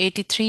83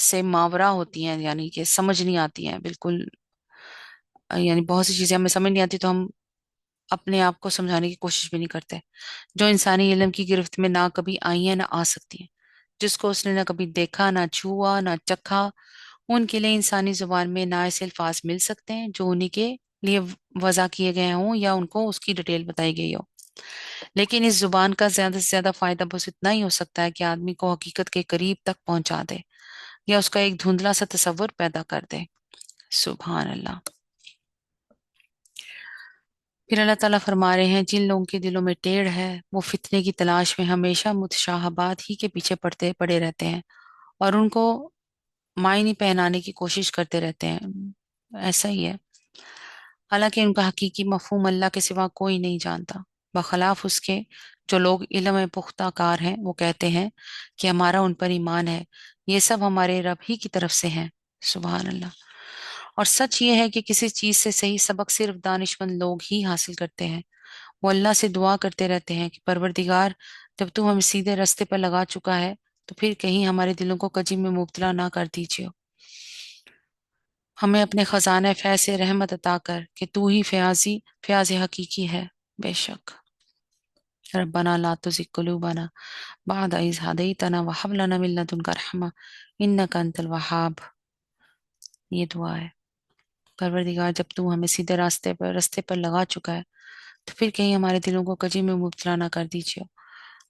سے ماورا ہوتی ہیں، یعنی کہ سمجھ نہیں آتی ہیں بالکل، یعنی بہت سی چیزیں ہمیں سمجھ نہیں آتی تو ہم اپنے آپ کو سمجھانے کی کوشش بھی نہیں کرتے، جو انسانی علم کی گرفت میں نہ کبھی آئی ہیں نہ آ سکتی ہیں، جس کو اس نے نہ کبھی دیکھا، نہ چھوا، نہ چکھا، ان کے لیے انسانی زبان میں نہ ایسے الفاظ مل سکتے ہیں جو انہی کے لیے وضع کیے گئے ہوں یا ان کو اس کی ڈیٹیل بتائی گئی ہو۔ لیکن اس زبان کا زیادہ سے زیادہ فائدہ بس اتنا ہی ہو سکتا ہے کہ آدمی کو حقیقت کے قریب تک پہنچا دے یا اس کا ایک دھندلا سا تصور پیدا کر دے۔ سبحان اللہ۔ پھر اللہ تعالیٰ فرما رہے ہیں جن لوگوں کے دلوں میں ٹیڑھ ہے وہ فتنے کی تلاش میں ہمیشہ متشابہات ہی کے پیچھے پڑے رہتے ہیں اور ان کو معنی پہنانے کی کوشش کرتے رہتے ہیں۔ ایسا ہی ہے، حالانکہ ان کا حقیقی مفہوم اللہ کے سوا کوئی نہیں جانتا، بخلاف اس کے جو لوگ علم پختہ کار ہیں وہ کہتے ہیں کہ ہمارا ان پر ایمان ہے، یہ سب ہمارے رب ہی کی طرف سے ہیں۔ سبحان اللہ۔ اور سچ یہ ہے کہ کسی چیز سے صحیح سبق صرف دانش مند لوگ ہی حاصل کرتے ہیں۔ وہ اللہ سے دعا کرتے رہتے ہیں کہ پروردگار جب تو ہمیں سیدھے راستے پر لگا چکا ہے تو پھر کہیں ہمارے دلوں کو کجی میں مبتلا نہ کر دیجیے، ہمیں اپنے خزانہ فیض سے رحمت عطا کر کہ تو ہی فیاض حقیقی ہے۔ بے شک۔ ربنا لا تزغ قلوبنا بعد إذ هديتنا وهب لنا من لدنك رحمة إنك أنت الوهاب۔ یہ دعا ہے، پروردگار جب تو ہمیں سیدھے راستے پر لگا چکا ہے تو پھر کہیں ہمارے دلوں کو کجی میں مبتلا نہ کر دیجیے،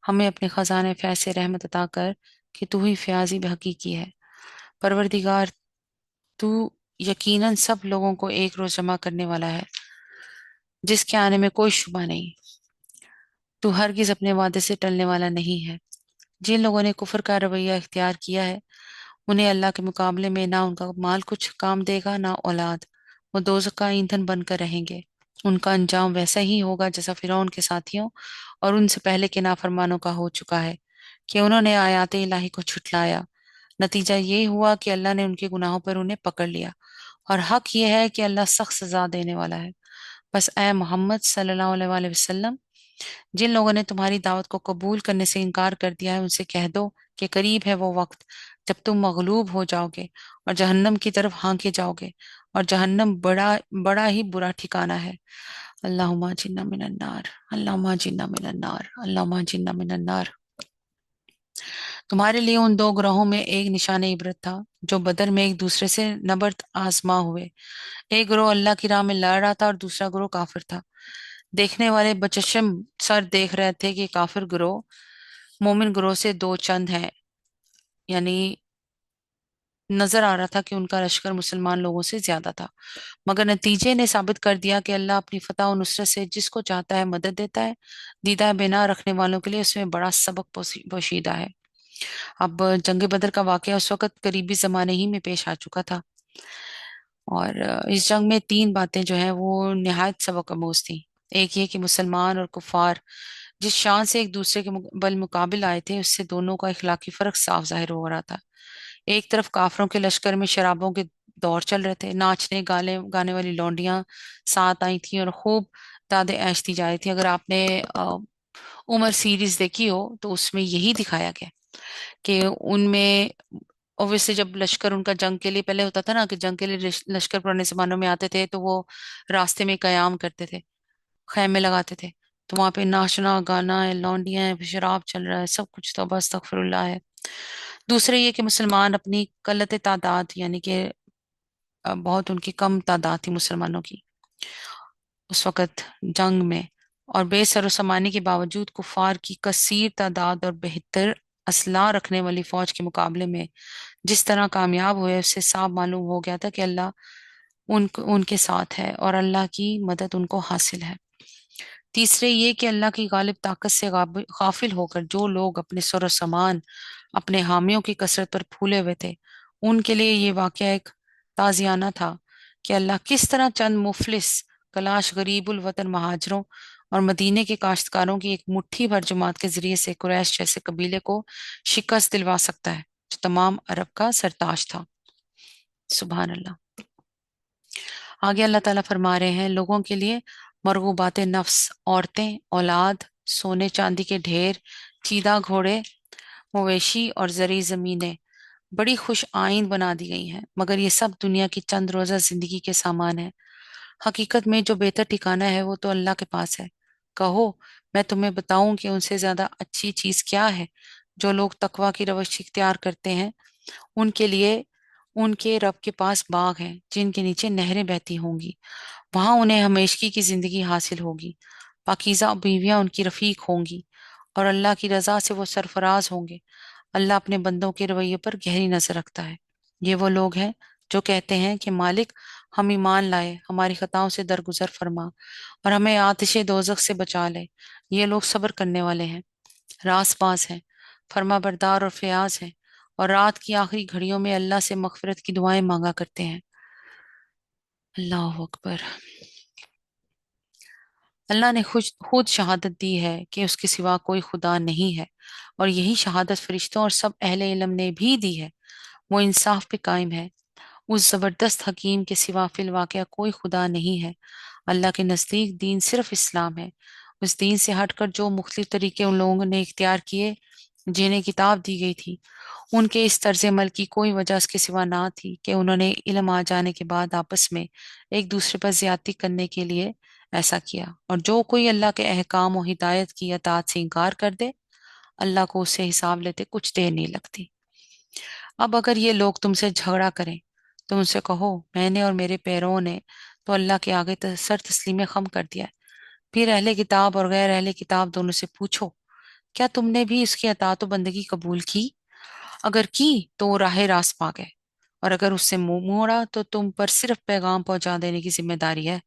ہمیں اپنے خزانہ فیض سے رحمت عطا کر کہ تو ہی فیاضی حقیقی ہے۔ پروردگار تو یقیناً سب لوگوں کو ایک روز جمع کرنے والا ہے جس کے آنے میں کوئی شبہ نہیں، تو ہرگز اپنے وعدے سے ٹلنے والا نہیں ہے۔ جن لوگوں نے کفر کا رویہ اختیار کیا ہے انہیں اللہ کے مقابلے میں نہ ان کا مال کچھ کام دے گا نہ اولاد، وہ دوزخ کا ایندھن بن کر رہیں گے، ان کا انجام ویسا ہی ہوگا جیسا فرعون کے ساتھیوں اور ان سے پہلے کے نافرمانوں کا ہو چکا ہے کہ انہوں نے آیات الہی کو جھٹلایا، نتیجہ یہ ہوا کہ اللہ نے ان کے گناہوں پر انہیں پکڑ لیا، اور حق یہ ہے کہ اللہ سخت سزا دینے والا ہے۔ بس اے محمد صلی اللہ علیہ وآلہ وسلم، جن لوگوں نے تمہاری دعوت کو قبول کرنے سے انکار کر دیا ہے ان سے کہہ دو کہ قریب ہے وہ وقت جب تم مغلوب ہو جاؤ گے اور جہنم کی طرف ہانکے جاؤ گے، اور جہنم بڑا بڑا ہی برا ٹھکانہ ہے۔ اللہم اجرنا من النار، اللہم اجرنا من النار، اللہم اجرنا من النار۔ تمہارے لیے ان دو گروہوں میں ایک نشان عبرت تھا جو بدر میں ایک دوسرے سے نبرد آزما ہوئے، ایک گروہ اللہ کی راہ میں لڑ رہا تھا اور دوسرا گروہ کافر تھا۔ دیکھنے والے بچشم سر دیکھ رہے تھے کہ کافر گروہ مومن گروہ سے دو چند ہیں، یعنی نظر آ رہا تھا کہ ان کا لشکر مسلمان لوگوں سے زیادہ تھا، مگر نتیجے نے ثابت کر دیا کہ اللہ اپنی فتح و نصرت سے جس کو چاہتا ہے مدد دیتا ہے، دیدہ بنا رکھنے والوں کے لیے اس میں بڑا سبق پوشیدہ ہے۔ اب جنگ بدر کا واقعہ اس وقت قریبی زمانے ہی میں پیش آ چکا تھا، اور اس جنگ میں تین باتیں جو ہیں وہ نہایت سبق آموز تھیں۔ ایک یہ کہ مسلمان اور کفار جس شان سے ایک دوسرے کے بالمقابل آئے تھے اس سے دونوں کا اخلاقی فرق صاف ظاہر ہو رہا تھا۔ ایک طرف کافروں کے لشکر میں شرابوں کے دور چل رہے تھے، ناچنے گانے والی لونڈیاں ساتھ آئی تھیں اور خوب داد عیش دی جا رہی تھی۔ اگر آپ نے عمر سیریز دیکھی ہو تو اس میں یہی دکھایا گیا کہ ان میں اوبیسلی جب لشکر ان کا جنگ کے لیے پہلے ہوتا تھا نا کہ جنگ کے لیے لشکر پرانے زمانوں میں آتے تھے تو وہ راستے میں قیام کرتے تھے، خیمے لگاتے تھے، تو وہاں پہ ناچنا گانا ہے، لونڈیاں ہیں، شراب چل رہا ہے، سب کچھ تو بس استغفر اللہ ہے۔ دوسرے یہ کہ مسلمان اپنی قلت تعداد، یعنی کہ بہت ان کی کم تعداد تھی مسلمانوں کی اس وقت جنگ میں، اور بے سر و سامانی کے باوجود کفار کی کثیر تعداد اور بہتر اسلحہ رکھنے والی فوج کے مقابلے میں جس طرح کامیاب ہوئے اس سے صاف معلوم ہو گیا تھا کہ اللہ ان کے ساتھ ہے اور اللہ کی مدد ان کو حاصل ہے۔ تیسرے یہ کہ اللہ کی غالب طاقت سے غافل ہو کر جو لوگ اپنے سر و سامان اپنے حامیوں کی کثرت پر پھولے ہوئے تھے ان کے لیے یہ واقعہ ایک تازیانہ تھا کہ اللہ کس طرح چند مفلس کلاش غریب الوطن مہاجروں اور مدینے کے کاشتکاروں کی ایک مٹھی بھر جماعت کے ذریعے سے قریش جیسے قبیلے کو شکست دلوا سکتا ہے جو تمام عرب کا سرتاج تھا۔ سبحان اللہ۔ آگے اللہ تعالیٰ فرما رہے ہیں لوگوں کے لیے مرغوبات نفس، عورتیں، اولاد، سونے چاندی کے ڈھیر، چیدہ گھوڑے، مویشی اور زرعی زمینیں بڑی خوش آئند بنا دی گئی ہیں، مگر یہ سب دنیا کی چند روزہ زندگی کے سامان ہے۔ حقیقت میں جو بہتر ٹھکانہ ہے وہ تو اللہ کے پاس ہے۔ کہو میں تمہیں بتاؤں کہ ان سے زیادہ اچھی چیز کیا ہے؟ جو لوگ تقوی کی روش اختیار کرتے ہیں ان کے لیے ان کے رب کے پاس باغ ہیں جن کے نیچے نہریں بہتی ہوں گی، وہاں انہیں ہمیشگی کی زندگی حاصل ہوگی، پاکیزہ بیویاں ان کی رفیق ہوں گی، اور اللہ کی رضا سے وہ سرفراز ہوں گے۔ اللہ اپنے بندوں کے رویے پر گہری نظر رکھتا ہے۔ یہ وہ لوگ ہیں جو کہتے ہیں کہ مالک ہم ایمان لائے، ہماری خطاؤں سے درگزر فرما اور ہمیں آتش دوزخ سے بچا لے۔ یہ لوگ صبر کرنے والے ہیں، راست باز ہیں، فرما بردار اور فیاض ہیں، اور رات کی آخری گھڑیوں میں اللہ سے مغفرت کی دعائیں مانگا کرتے ہیں۔ اللہ اکبر۔ اللہ نے خود شہادت دی ہے کہ اس کے سوا کوئی خدا نہیں ہے، اور یہی شہادت فرشتوں اور سب اہل علم نے بھی دی ہے۔ وہ انصاف پہ قائم ہے۔ اس زبردست حکیم کے سوا فی الواقعہ کوئی خدا نہیں ہے۔ اللہ کے نزدیک دین صرف اسلام ہے۔ اس دین سے ہٹ کر جو مختلف طریقے ان لوگوں نے اختیار کیے جنہیں کتاب دی گئی تھی، ان کے اس طرز عمل کی کوئی وجہ اس کے سوا نہ تھی کہ انہوں نے علم آ جانے کے بعد آپس میں ایک دوسرے پر زیادتی کرنے کے لیے ایسا کیا۔ اور جو کوئی اللہ کے احکام و ہدایت کی اطاعت سے انکار کر دے، اللہ کو اس سے حساب لیتے کچھ دیر نہیں لگتی۔ اب اگر یہ لوگ تم سے جھگڑا کریں تو ان سے کہو میں نے اور میرے پیروں نے تو اللہ کے آگے سر تسلیم خم کر دیا ہے۔ پھر اہل کتاب اور غیر اہل کتاب دونوں سے پوچھو کیا تم نے بھی اس کی اطاعت و بندگی قبول کی؟ اگر کی تو وہ راہ راست پا گئے، اور اگر اس سے منہ موڑا تو تم پر صرف پیغام پہنچا دینے کی ذمہ داری ہے۔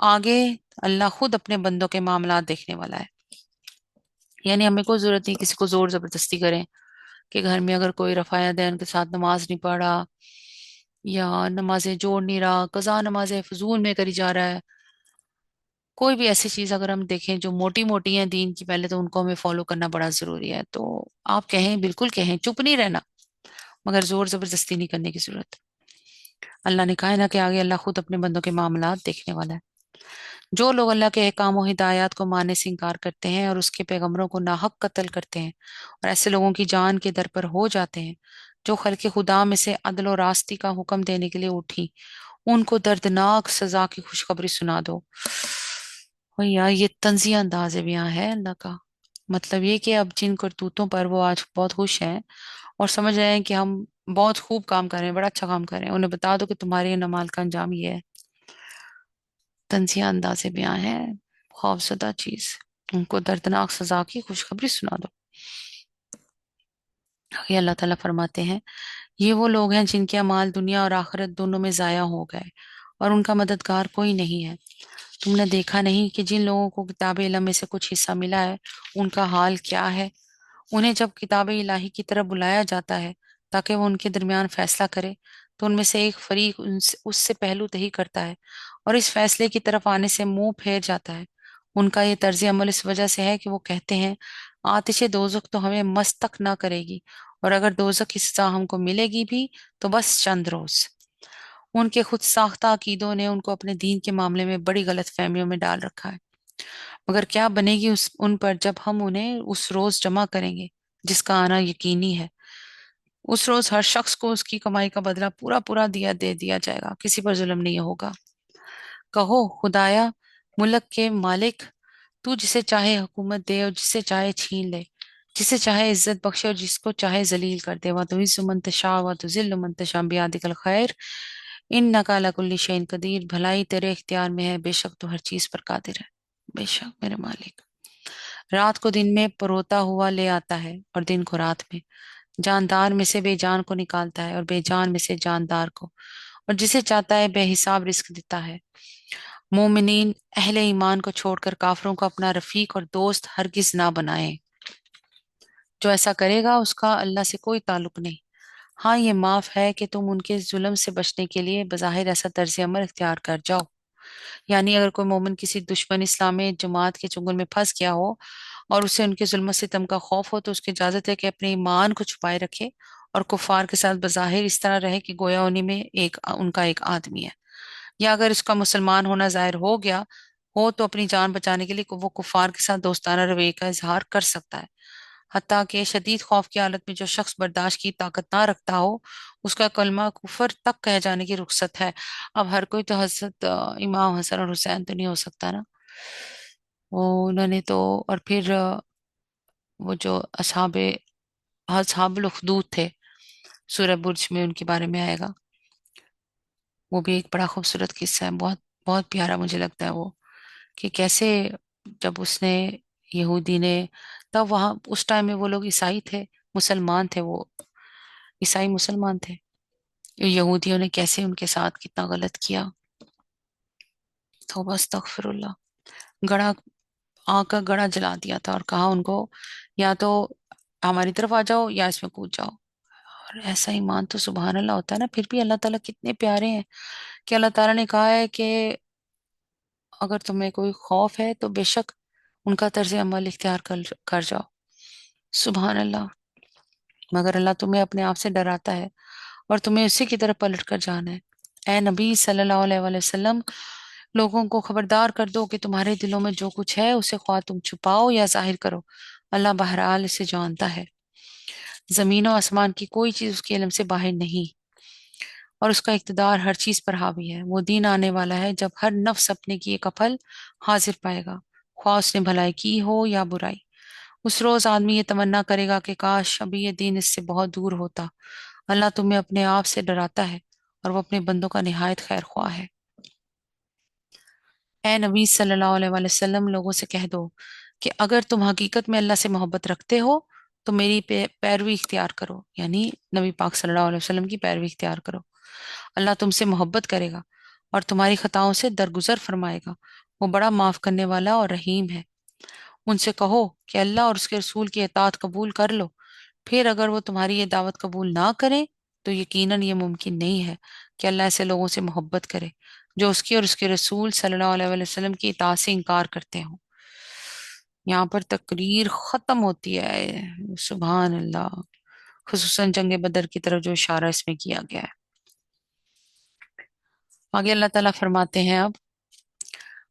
آگے اللہ خود اپنے بندوں کے معاملات دیکھنے والا ہے۔ یعنی ہمیں کوئی ضرورت نہیں کسی کو زور زبردستی کریں کہ گھر میں اگر کوئی رفع دین کے ساتھ نماز نہیں پڑھ رہا یا نمازیں جوڑ نہیں رہا، قضا نمازیں فضول میں کری جا رہا ہے، کوئی بھی ایسی چیز اگر ہم دیکھیں جو موٹی موٹی ہیں دین کی، پہلے تو ان کو ہمیں فالو کرنا بڑا ضروری ہے۔ تو آپ کہیں، بالکل کہیں، چپ نہیں رہنا، مگر زور زبردستی نہیں کرنے کی ضرورت۔ اللہ نے کہا ہے نا کہ آگے اللہ خود اپنے بندوں کے معاملات دیکھنے والا ہے۔ جو لوگ اللہ کے احکام و ہدایات کو ماننے سے انکار کرتے ہیں اور اس کے پیغمبروں کو ناحق قتل کرتے ہیں اور ایسے لوگوں کی جان کے در پر ہو جاتے ہیں جو خلق خدا میں سے عدل و راستی کا حکم دینے کے لیے اٹھی، ان کو دردناک سزا کی خوشخبری سنا دو۔ اور یار یہ طنزیہ انداز بیاں ہے اللہ کا۔ مطلب یہ کہ اب جن کرتوتوں پر وہ آج بہت خوش ہیں اور سمجھ رہے ہیں کہ ہم بہت خوب کام کر رہے ہیں، بڑا اچھا کام کر رہے ہیں، انہیں بتا دو کہ تمہارے ان اعمال کا انجام یہ ہے۔ طنزیہ انداز بیاں ہے، خوفزدہ چیز، ان کو دردناک سزا کی خوشخبری سنا دو۔ یہ اللہ تعالیٰ فرماتے ہیں یہ وہ لوگ ہیں جن کے اعمال دنیا اور آخرت دونوں میں ضائع ہو گئے اور ان کا مددگار کوئی نہیں ہے۔ تم نے دیکھا نہیں کہ جن لوگوں کو کتاب علم میں سے کچھ حصہ ملا ہے ان کا حال کیا ہے؟ انہیں جب کتاب الہی کی طرف بلایا جاتا ہے تاکہ وہ ان کے درمیان فیصلہ کرے تو ان میں سے ایک فریق اس سے پہلو تہی کرتا ہے اور اس فیصلے کی طرف آنے سے منہ پھیر جاتا ہے۔ ان کا یہ طرز عمل اس وجہ سے ہے کہ وہ کہتے ہیں آتش دوزخ تو ہمیں مس تک نہ کرے گی، اور اگر دوزخ کی سزا ہم کو ملے گی بھی تو بس چند روز۔ ان کے خود ساختہ عقیدوں نے ان کو اپنے دین کے معاملے میں بڑی غلط فہمیوں میں ڈال رکھا ہے۔ مگر کیا بنے گی ان پر جب ہم انہیں اس روز جمع کریں گے جس کا آنا یقینی ہے۔ اس روز ہر شخص کو اس کی کمائی کا بدلہ پورا پورا دے دیا جائے گا، کسی پر ظلم نہیں ہوگا۔ کہو خدایا ملک کے مالک، تو جسے چاہے حکومت دے اور جسے چاہے چھین لے، جسے چاہے عزت بخشے اور جس کو چاہے ذلیل کر دے۔ وَتُعِزُّ مَن تَشَاءُ وَتُذِلُّ مَن تَشَاءُ بِيَدِكَ الْخَيْرُ إِنَّكَ عَلَىٰ كُلِّ شَيْءٍ قدیر۔ بھلائی تیرے اختیار میں ہے، بے شک تو ہر چیز پر قادر ہے۔ بے شک میرے مالک رات کو دن میں پروتا ہوا لے آتا ہے اور دن کو رات میں، جاندار میں سے بے جان کو نکالتا ہے اور بے جان میں سے جاندار کو، اور جسے چاہتا ہے بے حساب رزق دیتا ہے۔ مومنین اہل ایمان کو چھوڑ کر کافروں کو اپنا رفیق اور دوست ہرگز نہ بنائیں۔ جو ایسا کرے گا اس کا اللہ سے کوئی تعلق نہیں۔ ہاں یہ معاف ہے کہ تم ان کے ظلم سے بچنے کے لیے بظاہر ایسا طرز عمل اختیار کر جاؤ۔ یعنی اگر کوئی مومن کسی دشمن اسلامی جماعت کے چنگل میں پھنس گیا ہو اور اسے ان کے ظلم و ستم کا خوف ہو تو اس کی اجازت ہے کہ اپنے ایمان کو چھپائے رکھے اور کفار کے ساتھ بظاہر اس طرح رہے کہ گویا انہی میں ان کا ایک آدمی ہے، یا اگر اس کا مسلمان ہونا ظاہر ہو گیا ہو تو اپنی جان بچانے کے لیے وہ کفار کے ساتھ دوستانہ رویے کا اظہار کر سکتا ہے۔ حتیٰ کہ شدید خوف کی حالت میں جو شخص برداشت کی طاقت نہ رکھتا ہو اس کا کلمہ کفر تک کہہ جانے کی رخصت ہے۔ اب ہر کوئی تو حضرت امام حسن اور حسین تو نہیں ہو سکتا نا، وہ انہوں نے تو، اور پھر وہ جو اصحاب الاخدود تھے، سورہ برج میں ان کے بارے میں آئے گا، وہ بھی ایک بڑا خوبصورت قصہ ہے، بہت بہت پیارا مجھے لگتا ہے وہ، کہ کیسے جب اس نے یہودی نے، تب وہاں اس ٹائم میں وہ لوگ عیسائی تھے، مسلمان تھے وہ، عیسائی مسلمان تھے، یہودیوں نے کیسے ان کے ساتھ کتنا غلط کیا، توبہ استغفر اللہ، گڑا آگ کا گڑا جلا دیا تھا اور کہا ان کو یا تو ہماری طرف آ جاؤ یا اس میں کود جاؤ، اور ایسا ایمان تو سبحان اللہ ہوتا ہے نا۔ پھر بھی اللہ تعالیٰ کتنے پیارے ہیں کہ اللہ تعالیٰ نے کہا ہے کہ اگر تمہیں کوئی خوف ہے تو بے شک ان کا طرز عمل اختیار کر جاؤ، سبحان اللہ، مگر اللہ تمہیں اپنے آپ سے ڈراتا ہے اور تمہیں اسی کی طرف پلٹ کر جانا ہے۔ اے نبی صلی اللہ علیہ وآلہ وسلم، لوگوں کو خبردار کر دو کہ تمہارے دلوں میں جو کچھ ہے اسے خواہ تم چھپاؤ یا ظاہر کرو، اللہ بہرحال اسے جانتا ہے۔ زمین و آسمان کی کوئی چیز اس کے علم سے باہر نہیں، اور اس کا اقتدار ہر چیز پر حاوی ہے۔ وہ دن آنے والا ہے جب ہر نفس اپنے کی ایک پھل حاضر پائے گا، خواہ اس نے بھلائی کی ہو یا برائی۔ اس روز آدمی یہ تمنا کرے گا کہ کاش ابھی یہ دن اس سے بہت دور ہوتا۔ اللہ تمہیں اپنے آپ سے ڈراتا ہے اور وہ اپنے بندوں کا نہایت خیر خواہ ہے۔ اے نبی صلی اللہ علیہ وآلہ وسلم، لوگوں سے کہہ دو کہ اگر تم حقیقت میں اللہ سے محبت رکھتے ہو تو میری پیروی اختیار کرو، یعنی نبی پاک صلی اللہ علیہ وسلم کی پیروی اختیار کرو۔ اللہ تم سے محبت کرے گا اور تمہاری خطاؤں سے درگزر فرمائے گا، وہ بڑا معاف کرنے والا اور رحیم ہے۔ ان سے کہو کہ اللہ اور اس کے رسول کی اطاعت قبول کر لو، پھر اگر وہ تمہاری یہ دعوت قبول نہ کریں تو یقیناً یہ ممکن نہیں ہے کہ اللہ ایسے لوگوں سے محبت کرے جو اس کی اور اس کے رسول صلی اللہ علیہ وآلہ وسلم کی اطاعت سے انکار کرتے ہوں۔ یہاں پر تقریر ختم ہوتی ہے، سبحان اللہ، خصوصاً جنگ بدر کی طرف جو اشارہ اس میں کیا گیا ہے۔ آگے اللہ تعالیٰ فرماتے ہیں، اب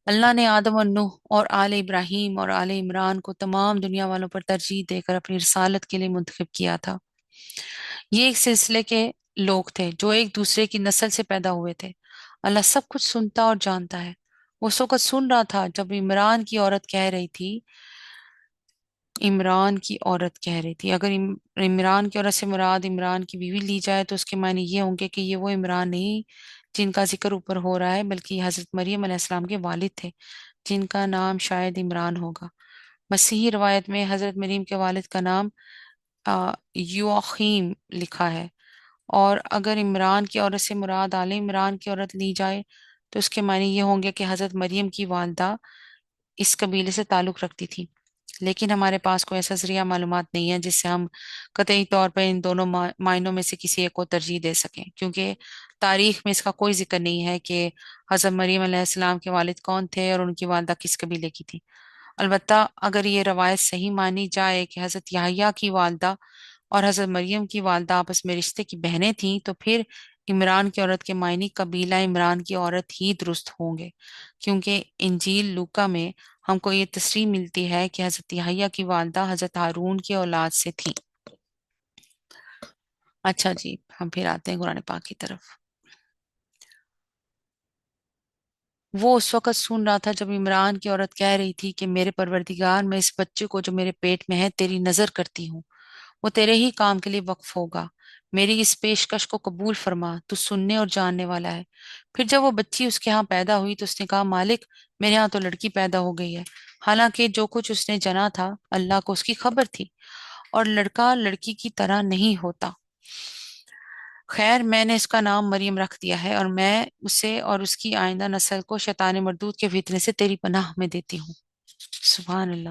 اللہ نے آدم اور نوح اور آل ابراہیم اور آل عمران کو تمام دنیا والوں پر ترجیح دے کر اپنی رسالت کے لیے منتخب کیا تھا۔ یہ ایک سلسلے کے لوگ تھے جو ایک دوسرے کی نسل سے پیدا ہوئے تھے۔ اللہ سب کچھ سنتا اور جانتا ہے۔ وہ اس وقت سن رہا تھا جب عمران کی عورت کہہ رہی تھی، اگر عمران کی عورت سے مراد عمران کی بیوی لی جائے تو اس کے معنی یہ ہوں گے کہ یہ وہ عمران نہیں جن کا ذکر اوپر ہو رہا ہے، بلکہ یہ حضرت مریم علیہ السلام کے والد تھے جن کا نام شاید عمران ہوگا۔ مسیحی روایت میں حضرت مریم کے والد کا نام یواخیم لکھا ہے، اور اگر عمران کی عورت سے مراد آل عمران کی عورت لی جائے تو اس کے معنی یہ ہوں گے کہ حضرت مریم کی والدہ اس قبیلے سے تعلق رکھتی تھی، لیکن ہمارے پاس کوئی ایسا ذریعہ معلومات نہیں ہے جس سے ہم قطعی طور پر ان دونوں معنوں میں سے کسی ایک کو ترجیح دے سکیں، کیونکہ تاریخ میں اس کا کوئی ذکر نہیں ہے کہ حضرت مریم علیہ السلام کے والد کون تھے اور ان کی والدہ کس قبیلے کی تھی۔ البتہ اگر یہ روایت صحیح مانی جائے کہ حضرت یحییٰ کی والدہ اور حضرت مریم کی والدہ آپس میں رشتے کی بہنیں تھیں تو پھر عمران کی عورت کے معنی قبیلہ عمران کی عورت ہی درست ہوں گے، کیونکہ انجیل لوکا میں ہم کو یہ تصریح ملتی ہے کہ حضرت یحییٰ کی والدہ حضرت ہارون کی اولاد سے تھیں۔ اچھا جی، ہم پھر آتے ہیں قرآن پاک کی طرف۔ وہ اس وقت سن رہا تھا جب عمران کی عورت کہہ رہی تھی کہ میرے پروردگار، میں اس بچے کو جو میرے پیٹ میں ہے تیری نظر کرتی ہوں، وہ تیرے ہی کام کے لیے وقف ہوگا، میری اس پیشکش کو قبول فرما، تو سننے اور جاننے والا ہے۔ پھر جب وہ بچی اس کے ہاں پیدا ہوئی تو اس نے کہا، مالک میرے ہاں تو لڑکی پیدا ہو گئی ہے، حالانکہ جو کچھ اس نے جنا تھا اللہ کو اس کی خبر تھی، اور لڑکا لڑکی کی طرح نہیں ہوتا۔ خیر، میں نے اس کا نام مریم رکھ دیا ہے، اور میں اسے اور اس کی آئندہ نسل کو شیطان مردود کے فتنے سے تیری پناہ میں دیتی ہوں۔ سبحان اللہ۔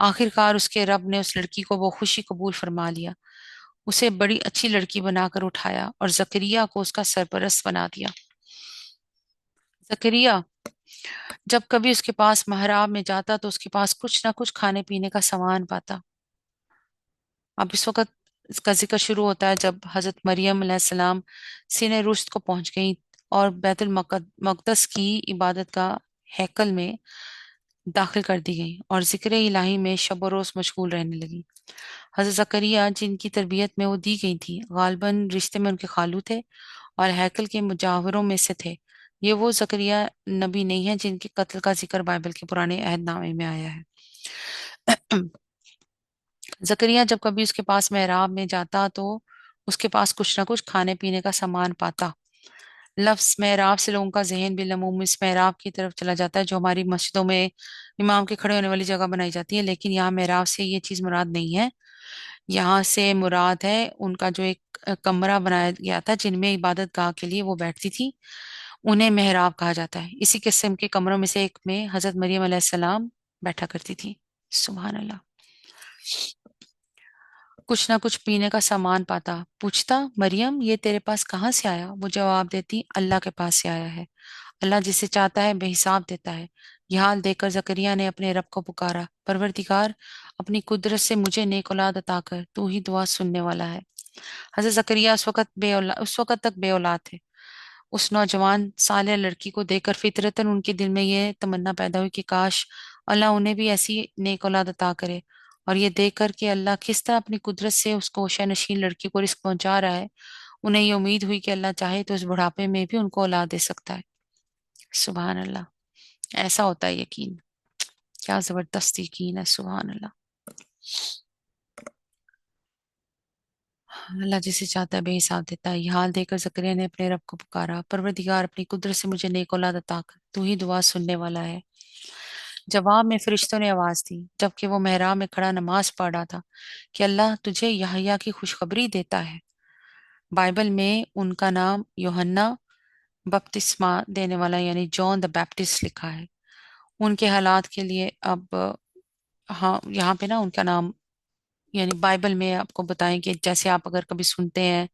آخر کار اس کے رب نے اس لڑکی کو وہ خوشی قبول فرما لیا، اسے بڑی اچھی لڑکی بنا کر اٹھایا اور زکریا کو اس کا سرپرست بنا دیا۔ زکریا جب کبھی اس کے پاس محراب میں جاتا تو اس کے پاس کچھ نہ کچھ کھانے پینے کا سامان پاتا۔ اب اس وقت اس کا ذکر شروع ہوتا ہے جب حضرت مریم علیہ السلام سن رشد کو پہنچ گئیں اور بیت المقدس کی عبادت گاہ ہیکل میں داخل کر دی گئیں اور ذکر الہی میں شب و روز مشغول رہنے لگی۔ حضرت زکریا جن کی تربیت میں وہ دی گئی تھی غالباً رشتے میں ان کے خالو تھے اور ہیکل کے مجاوروں میں سے تھے۔ یہ وہ زکریا نبی نہیں ہے جن کے قتل کا ذکر بائبل کے پرانے عہد نامے میں آیا ہے۔ زکریا جب کبھی اس کے پاس محراب میں جاتا تو اس کے پاس کچھ نہ کچھ کھانے پینے کا سامان پاتا۔ لفظ محراب سے لوگوں کا ذہن بالعموم اس محراب کی طرف چلا جاتا ہے جو ہماری مسجدوں میں امام کے کھڑے ہونے والی جگہ بنائی جاتی ہے، لیکن یہاں محراب سے یہ چیز مراد نہیں ہے۔ یہاں سے مراد ہے ان کا جو ایک کمرہ بنایا گیا تھا جن میں عبادت گاہ کے لیے وہ بیٹھتی تھی، انہیں محراب کہا جاتا ہے۔ اسی قسم کے کمروں میں سے ایک میں حضرت مریم علیہ السلام بیٹھا کرتی تھی۔ سبحان اللہ۔ کچھ نہ کچھ پینے کا سامان پاتا، پوچھتا مریم یہ تیرے پاس کہاں سے آیا؟ وہ جواب دیتی اللہ کے پاس سے آیا ہے، اللہ جسے چاہتا ہے بے حساب دیتا ہے۔ یہ حال دیکھ کر زکریا نے اپنے رب کو پکارا، پروردگار اپنی قدرت سے مجھے نیک اولاد عطا کر، تو ہی دعا سننے والا ہے۔ حضرت زکریا اس وقت تک بے اولاد تھے۔ اس نوجوان صالح لڑکی کو دیکھ کر فطرتاً ان کے دل میں یہ تمنا پیدا ہوئی کہ کاش اللہ انہیں بھی ایسی نیک اولاد عطا کرے، اور یہ دیکھ کر کہ اللہ کس طرح اپنی قدرت سے اس کو شہ نشین لڑکی کو رزق پہنچا رہا ہے، انہیں یہ امید ہوئی کہ اللہ چاہے تو اس بڑھاپے میں بھی ان کو اولاد دے سکتا ہے۔ سبحان اللہ۔ ایسا ہوتا ہے یقین، کیا زبردست یقین ہے، سبحان اللہ۔ اللہ جسے چاہتا ہے بے حساب دیتا ہے۔ یہ حال دیکھ کر زکریا نے اپنے رب کو پکارا، پروردگار اپنی قدرت سے مجھے نیک اولاد عطا کر، تو ہی دعا سننے والا ہے۔ جواب میں فرشتوں نے آواز دی جبکہ وہ محراب میں کھڑا نماز پڑھ رہا تھا کہ اللہ تجھے یحییٰ کی خوشخبری دیتا ہے۔ بائبل میں ان کا نام یوحنا بپتسمہ دینے والا یعنی جان دا بیپٹسٹ لکھا ہے۔ ان کے حالات کے لیے اب ہاں یہاں پہ نا ان کا نام یعنی بائبل میں آپ کو بتائیں کہ جیسے آپ اگر کبھی سنتے ہیں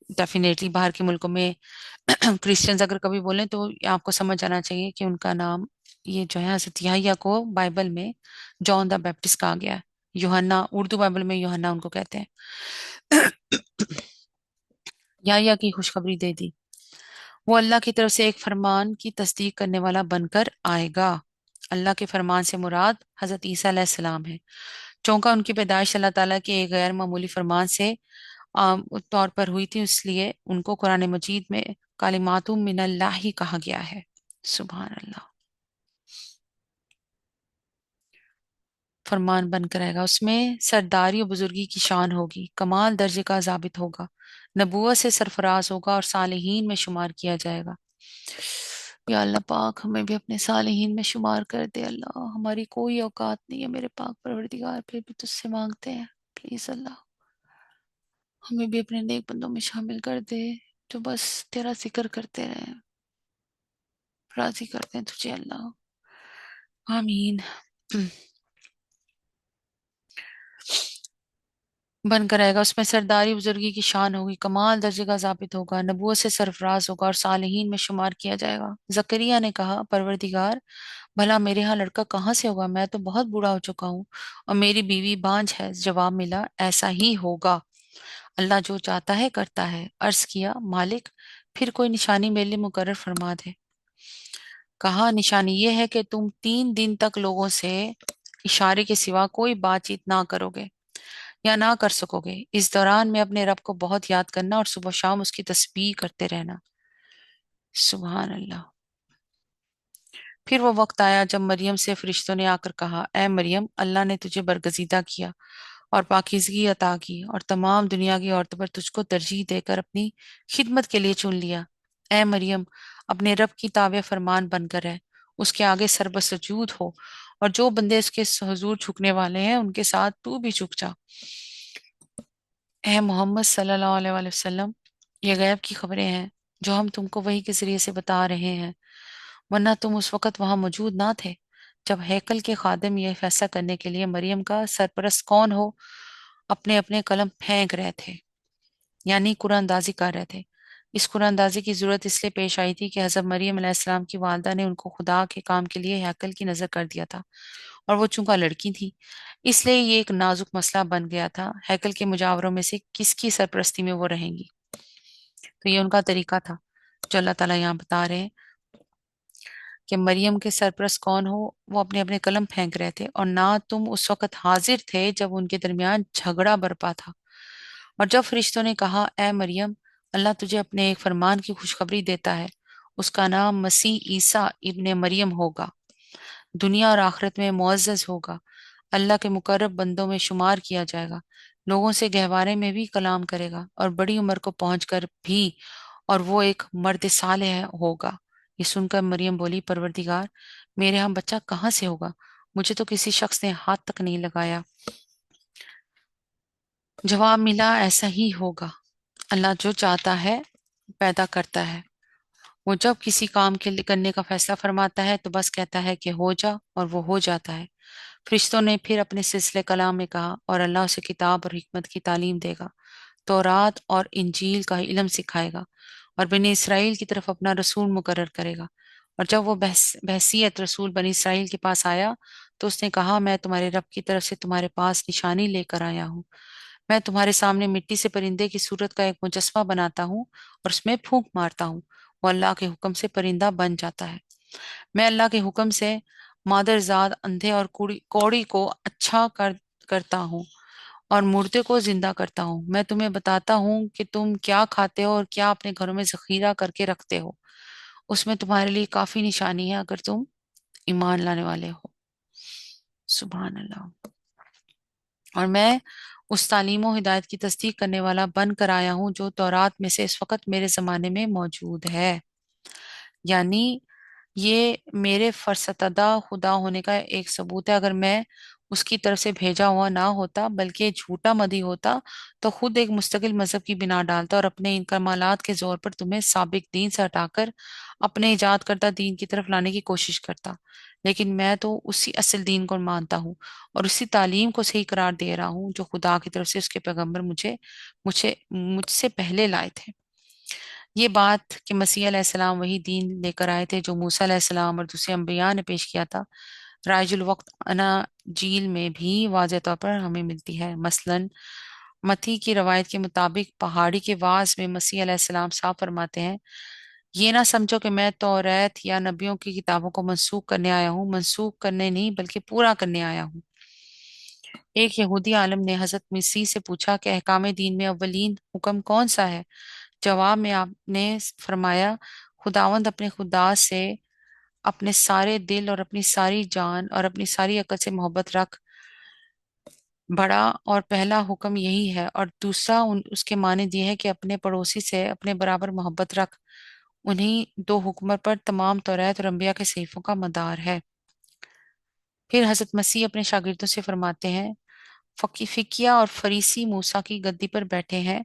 ڈیفینیٹلی باہر کے ملکوں میں کرسچنز اگر کبھی بولیں تو آپ کو سمجھ آنا چاہیے کہ ان کا نام یہ جو ہے حضرت یحییٰ کو بائبل میں جان دا بیپٹسٹ کہا گیا ہے۔ یوحنا اردو بائبل میں یوحنا ان کو کہتے ہیں۔ یحییٰ کی خوشخبری دے دی، وہ اللہ کی طرف سے ایک فرمان کی تصدیق کرنے والا بن کر آئے گا۔ اللہ کے فرمان سے مراد حضرت عیسیٰ علیہ السلام ہے۔ چونکہ ان کی پیدائش اللہ تعالیٰ کے ایک غیر معمولی فرمان سے عام طور پر ہوئی تھی، اس لیے ان کو قرآن مجید میں کلمات من اللہ ہی کہا گیا ہے۔ سبحان اللہ۔ فرمان بن کر آئے گا، اس میں سرداری و بزرگی کی شان ہوگی، کمال درجے کا ضابط ہوگا، نبوت سے سرفراز ہوگا اور صالحین میں شمار کیا جائے گا۔ یا اللہ پاک ہمیں بھی اپنے صالحین میں شمار کر دے اللہ، ہماری کوئی اوقات نہیں ہے میرے پاک پروردگار، پھر بھی تجھ سے مانگتے ہیں پلیز اللہ ہمیں بھی اپنے نیک بندوں میں شامل کر دے جو بس تیرا ذکر کرتے رہیں، راضی کرتے ہیں تجھے اللہ، آمین۔ بن کر آئے گا، اس میں سرداری بزرگی کی شان ہوگی، کمال درجے کا ضابط ہوگا، نبوت سے سرفراز ہوگا اور صالحین میں شمار کیا جائے گا۔ زکریا نے کہا پروردگار بھلا میرے ہاں لڑکا کہاں سے ہوگا، میں تو بہت بوڑھا ہو چکا ہوں اور میری بیوی بانجھ ہے۔ جواب ملا ایسا ہی ہوگا، اللہ جو چاہتا ہے کرتا ہے۔ عرض کیا مالک پھر کوئی نشانی میرے لیے مقرر فرما دے۔ کہا نشانی یہ ہے کہ تم 3 دن تک لوگوں سے اشارے کے سوا کوئی بات چیت نہ کرو گے یا نہ کر سکو گے، اس دوران میں اپنے رب کو بہت یاد کرنا اور صبح و شام اس کی تسبیح کرتے رہنا۔ سبحان اللہ۔ پھر وہ وقت آیا جب مریم سے فرشتوں نے آ کر کہا اے مریم اللہ نے تجھے برگزیدہ کیا اور پاکیزگی عطا کی اور تمام دنیا کی عورتوں پر تجھ کو ترجیح دے کر اپنی خدمت کے لیے چن لیا۔ اے مریم اپنے رب کی تابع فرمان بن کر رہ، اس کے آگے سر بسجود ہو، اور جو بندے اس کے حضور جھکنے والے ہیں ان کے ساتھ تو بھی جھک جا۔ اے محمد صلی اللہ علیہ وآلہ وسلم یہ غیب کی خبریں ہیں جو ہم تم کو وحی کے ذریعے سے بتا رہے ہیں، ورنہ تم اس وقت وہاں موجود نہ تھے جب ہیکل کے خادم یہ فیصلہ کرنے کے لیے مریم کا سرپرست کون ہو اپنے اپنے قلم پھینک رہے تھے، یعنی قرآن اندازی کر رہے تھے۔ اس قرآن اندازی کی ضرورت اس لیے پیش آئی تھی کہ حضرت مریم علیہ السلام کی والدہ نے ان کو خدا کے کام کے لیے ہیکل کی نظر کر دیا تھا، اور وہ چونکہ لڑکی تھی اس لیے یہ ایک نازک مسئلہ بن گیا تھا ہیکل کے مجاوروں میں سے کس کی سرپرستی میں وہ رہیں گی۔ تو یہ ان کا طریقہ تھا جو اللہ تعالیٰ یہاں بتا رہے ہیں کہ مریم کے سرپرست کون ہو، وہ اپنے اپنے قلم پھینک رہے تھے، اور نہ تم اس وقت حاضر تھے جب ان کے درمیان جھگڑا برپا تھا۔ اور جب فرشتوں نے کہا اے مریم، اللہ تجھے اپنے ایک فرمان کی خوشخبری دیتا ہے، اس کا نام مسیح عیسیٰ ابن مریم ہوگا، دنیا اور آخرت میں معزز ہوگا، اللہ کے مقرب بندوں میں شمار کیا جائے گا، لوگوں سے گہوارے میں بھی کلام کرے گا، اور بڑی عمر کو پہنچ کر بھی، اور وہ ایک مرد صالح ہوگا۔ یہ سن کر مریم بولی پروردگار، میرے ہاں بچہ کہاں سے ہوگا؟ مجھے تو کسی شخص نے ہاتھ تک نہیں لگایا۔ جواب ملا ایسا ہی ہوگا، اللہ جو چاہتا ہے پیدا کرتا ہے، وہ جب کسی کام کے لیے کرنے کا فیصلہ فرماتا ہے تو بس کہتا ہے کہ ہو جا، اور وہ ہو جاتا ہے۔ فرشتوں نے پھر اپنے سلسلے کلام میں کہا اور اللہ اسے کتاب اور حکمت کی تعلیم دے گا، تورات اور انجیل کا علم سکھائے گا، اور بنی اسرائیل کی طرف اپنا رسول مقرر کرے گا۔ اور جب وہ بحیثیت رسول بنی اسرائیل کے پاس آیا تو اس نے کہا میں تمہارے رب کی طرف سے تمہارے پاس نشانی لے کر آیا ہوں، میں تمہارے سامنے مٹی سے پرندے کی صورت کا ایک مجسمہ بناتا ہوں اور اس میں پھونک مارتا ہوں، وہ اللہ کے حکم سے پرندہ بن جاتا ہے۔ میں اللہ کے حکم سے مادرزاد، اندھے اور کوڑی کو اچھا کرتا ہوں اور مردے کو زندہ کرتا ہوں۔ میں تمہیں بتاتا ہوں کہ تم کیا کھاتے ہو اور کیا اپنے گھروں میں ذخیرہ کر کے رکھتے ہو، اس میں تمہارے لیے کافی نشانی ہے اگر تم ایمان لانے والے ہو۔ سبحان اللہ۔ اور میں اس تعلیم و ہدایت کی تصدیق کرنے والا بن کر آیا ہوں جو تورات میں سے اس وقت میرے زمانے میں موجود ہے، یعنی یہ میرے فرستدہ خدا ہونے کا ایک ثبوت ہے۔ اگر میں اس کی طرف سے بھیجا ہوا نہ ہوتا بلکہ جھوٹا مدعی ہوتا تو خود ایک مستقل مذہب کی بنا ڈالتا اور اپنے ان کمالات کے زور پر تمہیں سابق دین سے ہٹا کر اپنے ایجاد کردہ دین کی طرف لانے کی کوشش کرتا، لیکن میں تو اسی اصل دین کو مانتا ہوں اور اسی تعلیم کو صحیح قرار دے رہا ہوں جو خدا کی طرف سے اس کے پیغمبر مجھ سے پہلے لائے تھے۔ یہ بات کہ مسیح علیہ السلام وہی دین لے کر آئے تھے جو موسیٰ علیہ السلام اور دوسرے انبیاء نے پیش کیا تھا، رائج الوقت اناجیل میں بھی واضح طور پر ہمیں ملتی ہے۔ مثلاً متی کی روایت کے مطابق پہاڑی کے واعظ میں مسیح علیہ السلام صاف فرماتے ہیں یہ نہ سمجھو کہ میں توریت یا نبیوں کی کتابوں کو منسوخ کرنے آیا ہوں، منسوخ کرنے نہیں بلکہ پورا کرنے آیا ہوں۔ ایک یہودی عالم نے حضرت مسیح سے پوچھا کہ احکام دین میں اولین حکم کون سا ہے؟ جواب میں آپ نے فرمایا خداوند اپنے خدا سے اپنے سارے دل اور اپنی ساری جان اور اپنی ساری عقل سے محبت رکھ، بڑا اور پہلا حکم یہی ہے، اور دوسرا اس کے مانند یہ ہے کہ اپنے پڑوسی سے اپنے برابر محبت رکھ۔ انہیں دو حکموں پر تمام توریت اور انبیاء کے صحیفوں کا مدار ہے۔ پھر حضرت مسیح اپنے شاگردوں سے فرماتے ہیں فقیہ اور فریسی موسیٰ کی گدی پر بیٹھے ہیں،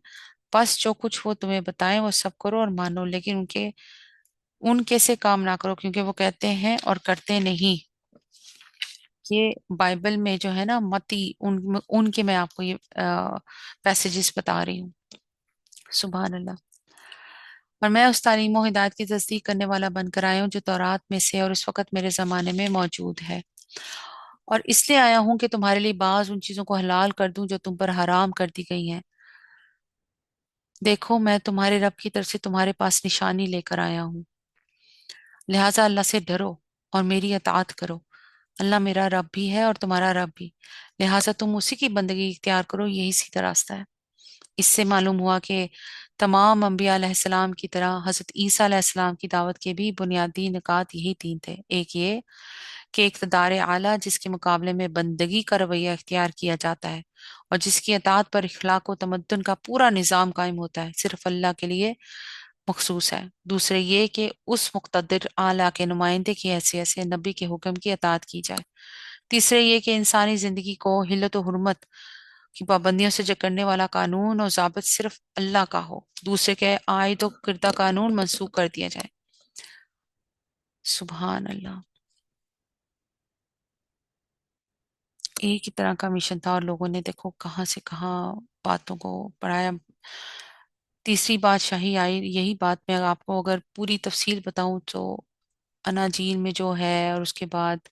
بس جو کچھ وہ تمہیں بتائیں وہ سب کرو اور مانو، لیکن ان کے سے کام نہ کرو کیونکہ وہ کہتے ہیں اور کرتے نہیں۔ یہ بائبل میں جو ہے نا متی ان کے میں آپ کو یہ پیسیجز بتا رہی ہوں۔ سبحان اللہ۔ اور میں اس تعلیم و ہدایت کی تصدیق کرنے والا بن کر آیا ہوں جو تورات میں سے اور اس وقت میرے زمانے میں موجود ہے، اور اس لیے آیا ہوں کہ تمہارے لیے بعض ان چیزوں کو حلال کر دوں جو تم پر حرام کر دی گئی ہیں۔ دیکھو میں تمہارے رب کی طرف سے تمہارے پاس نشانی لے کر آیا ہوں، لہٰذا اللہ سے ڈرو اور میری اطاعت کرو۔ اللہ میرا رب بھی ہے اور تمہارا رب بھی، لہٰذا تم اسی کی بندگی اختیار کرو، یہی سیدھا راستہ ہے۔ اس سے معلوم ہوا کہ تمام انبیاء علیہ السلام کی طرح حضرت عیسیٰ علیہ السلام کی دعوت کے بھی بنیادی نکات یہی تین تھے۔ ایک یہ کہ اقتدار اعلیٰ جس کے مقابلے میں بندگی کا رویہ اختیار کیا جاتا ہے اور جس کی اطاعت پر اخلاق و تمدن کا پورا نظام قائم ہوتا ہے، صرف اللہ کے لیے مخصوص ہے۔ دوسرے یہ کہ اس مقتدر اعلیٰ کے نمائندے کی حیثیت سے نبی کے حکم کی اطاعت کی جائے۔ تیسرے یہ کہ انسانی زندگی کو حلت و حرمت کی پابندیوں سے جکڑنے والا قانون اور ضابط صرف اللہ کا ہو، دوسرے کے عائد و کردہ قانون منسوخ کر دیا جائے۔ سبحان اللہ۔ ایک ہی طرح کا مشن تھا اور لوگوں نے دیکھو کہاں سے کہاں باتوں کو پڑھایا۔ تیسری بات شاہی آئی، یہی بات میں آپ کو اگر پوری تفصیل بتاؤں تو اناجیل میں جو ہے اور اس کے بعد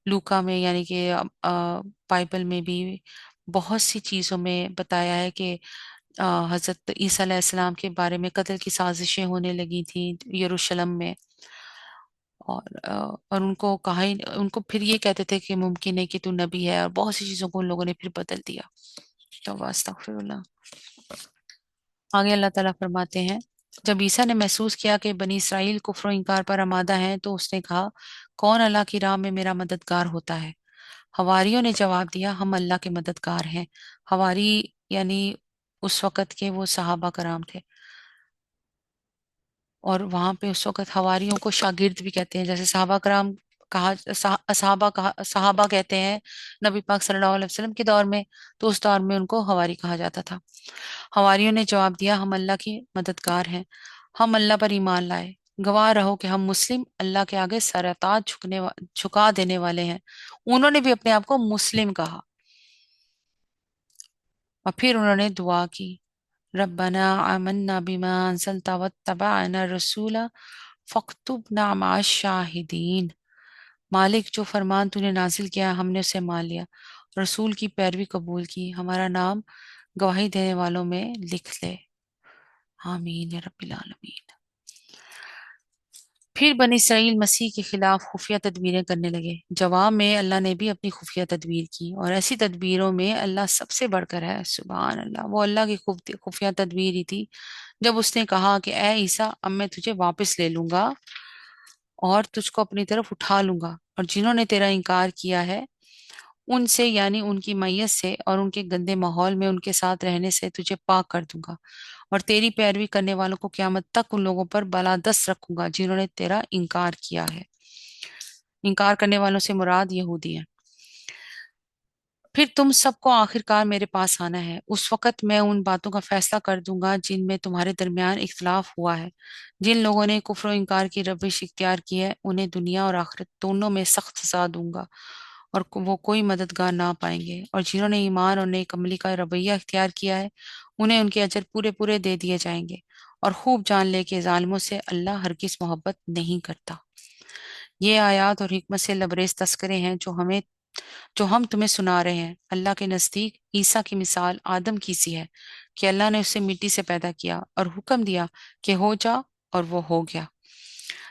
لوکا میں، یعنی کہ بائبل میں بھی بہت سی چیزوں میں بتایا ہے کہ حضرت عیسیٰ علیہ السلام کے بارے میں قتل کی سازشیں ہونے لگی تھیں یروشلم میں، اور ان کو کہا ہی، ان کو پھر یہ کہتے تھے کہ ممکن ہے کہ تو نبی ہے، اور بہت سی چیزوں کو ان لوگوں نے پھر بدل دیا. تو استغفر اللہ. آگے اللہ تعالیٰ فرماتے ہیں، جب عیسیٰ نے محسوس کیا کہ بنی اسرائیل کفر و انکار پر آمادہ ہیں تو اس نے کہا، کون اللہ کی راہ میں میرا مددگار ہوتا ہے؟ حواریوں نے جواب دیا، ہم اللہ کے مددگار ہیں. حواری یعنی اس وقت کے وہ صحابہ کرام تھے، اور وہاں پہ اس وقت حواریوں کو شاگرد بھی کہتے ہیں. جیسے صحابہ کرام صحابہ کہتے ہیں نبی پاک صلی اللہ علیہ وسلم کے دور میں، تو اس دور میں ان کو حواری کہا جاتا تھا. حواریوں نے جواب دیا، ہم اللہ کی مددگار ہیں، ہم اللہ پر ایمان لائے، گواہ رہو کہ ہم مسلم، اللہ کے آگے سرتاج جھکا دینے والے ہیں. انہوں نے بھی اپنے آپ کو مسلم کہا، اور پھر انہوں نے دعا کی، ربنا آمنا بما انزلت واتبعنا الرسول فاکتبنا مع الشاہدین. مالک، جو فرمان تو نے نازل کیا ہم نے اسے مان لیا، رسول کی پیروی قبول کی، ہمارا نام گواہی دینے والوں میں لکھ لے. آمین یا رب العالمین. پھر بنی اسرائیل مسیح کے خلاف خفیہ تدبیریں کرنے لگے. جواب میں اللہ نے بھی اپنی خفیہ تدبیر کی، اور ایسی تدبیروں میں اللہ سب سے بڑھ کر ہے. سبحان اللہ. وہ اللہ کی خفیہ تدبیر ہی تھی جب اس نے کہا کہ اے عیسیٰ، اب میں تجھے واپس لے لوں گا اور تجھ کو اپنی طرف اٹھا لوں گا، اور جنہوں نے تیرا انکار کیا ہے ان سے، یعنی ان کی میت سے اور ان کے گندے ماحول میں ان کے ساتھ رہنے سے تجھے پاک کر دوں گا، اور تیری پیروی کرنے والوں کو قیامت تک ان لوگوں پر بالادست رکھوں گا جنہوں نے تیرا انکار کیا ہے. انکار کرنے والوں سے مراد یہودی ہیں. پھر تم سب کو آخرکار میرے پاس آنا ہے، اس وقت میں ان باتوں کا فیصلہ کر دوں گا جن میں تمہارے درمیان اختلاف ہوا ہے. جن لوگوں نے کفر و انکار کی روش اختیار کی ہے انہیں دنیا اور آخرت دونوں میں سخت سزا دوں گا، اور وہ کوئی مددگار نہ پائیں گے. اور جنہوں نے ایمان اور نیک عملی کا رویہ اختیار کیا ہے انہیں ان کے اجر پورے پورے دے دیے جائیں گے. اور خوب جان لے کہ ظالموں سے اللہ ہرگز محبت نہیں کرتا. یہ آیات اور حکمت سے لبریز تذکرے ہیں جو ہم تمہیں سنا رہے ہیں. اللہ کے نزدیک عیسیٰ کی مثال آدم کی سی ہے کہ اللہ نے اسے مٹی سے پیدا کیا اور حکم دیا کہ ہو جا، اور وہ ہو گیا.